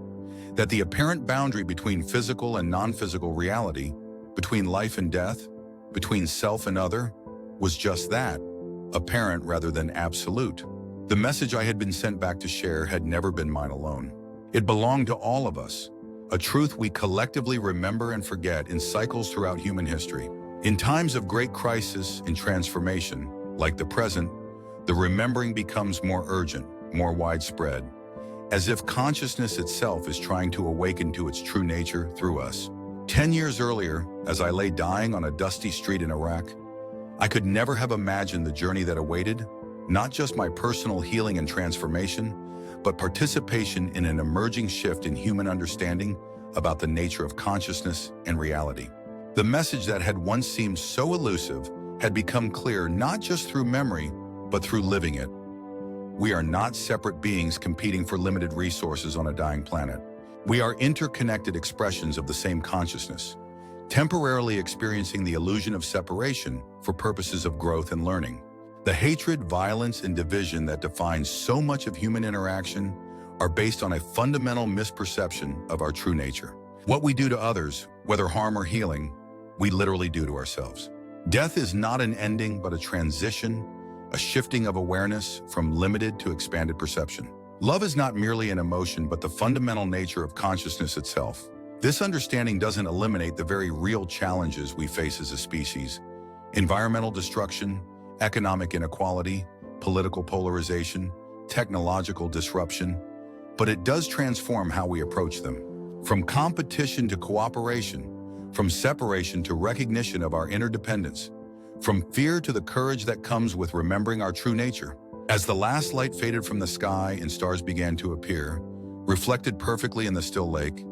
that the apparent boundary between physical and non-physical reality, between life and death, between self and other, was just that, apparent rather than absolute. The message I had been sent back to share had never been mine alone. It belonged to all of us, a truth we collectively remember and forget in cycles throughout human history. In times of great crisis and transformation, like the present, the remembering becomes more urgent, more widespread, as if consciousness itself is trying to awaken to its true nature through us. 10 years earlier, as I lay dying on a dusty street in Iraq, I could never have imagined the journey that awaited, not just my personal healing and transformation, but participation in an emerging shift in human understanding about the nature of consciousness and reality. The message that had once seemed so elusive had become clear not just through memory, but through living it. We are not separate beings competing for limited resources on a dying planet. We are interconnected expressions of the same consciousness, temporarily experiencing the illusion of separation for purposes of growth and learning. The hatred, violence, and division that defines so much of human interaction are based on a fundamental misperception of our true nature. What we do to others, whether harm or healing, we literally do to ourselves. Death is not an ending, but a transition, a shifting of awareness from limited to expanded perception. Love is not merely an emotion, but the fundamental nature of consciousness itself. This understanding doesn't eliminate the very real challenges we face as a species: environmental destruction, economic inequality, political polarization, technological disruption, but it does transform how we approach them. From competition to cooperation, from separation to recognition of our interdependence, from fear to the courage that comes with remembering our true nature. As the last light faded from the sky and stars began to appear, reflected perfectly in the still lake,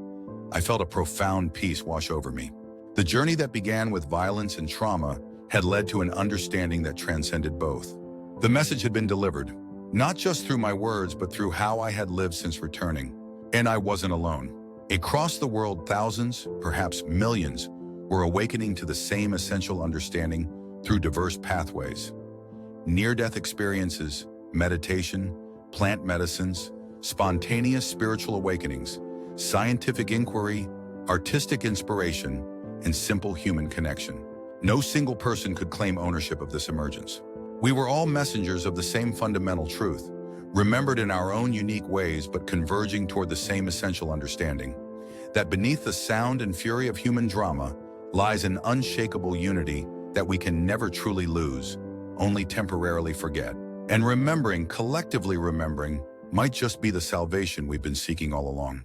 I felt a profound peace wash over me. The journey that began with violence and trauma had led to an understanding that transcended both. The message had been delivered, not just through my words, but through how I had lived since returning. And I wasn't alone. Across the world, thousands, perhaps millions, were awakening to the same essential understanding through diverse pathways. Near-death experiences, meditation, plant medicines, spontaneous spiritual awakenings, scientific inquiry, artistic inspiration, and simple human connection. No single person could claim ownership of this emergence. We were all messengers of the same fundamental truth, remembered in our own unique ways but converging toward the same essential understanding, that beneath the sound and fury of human drama lies an unshakable unity that we can never truly lose, only temporarily forget. And remembering, collectively remembering, might just be the salvation we've been seeking all along.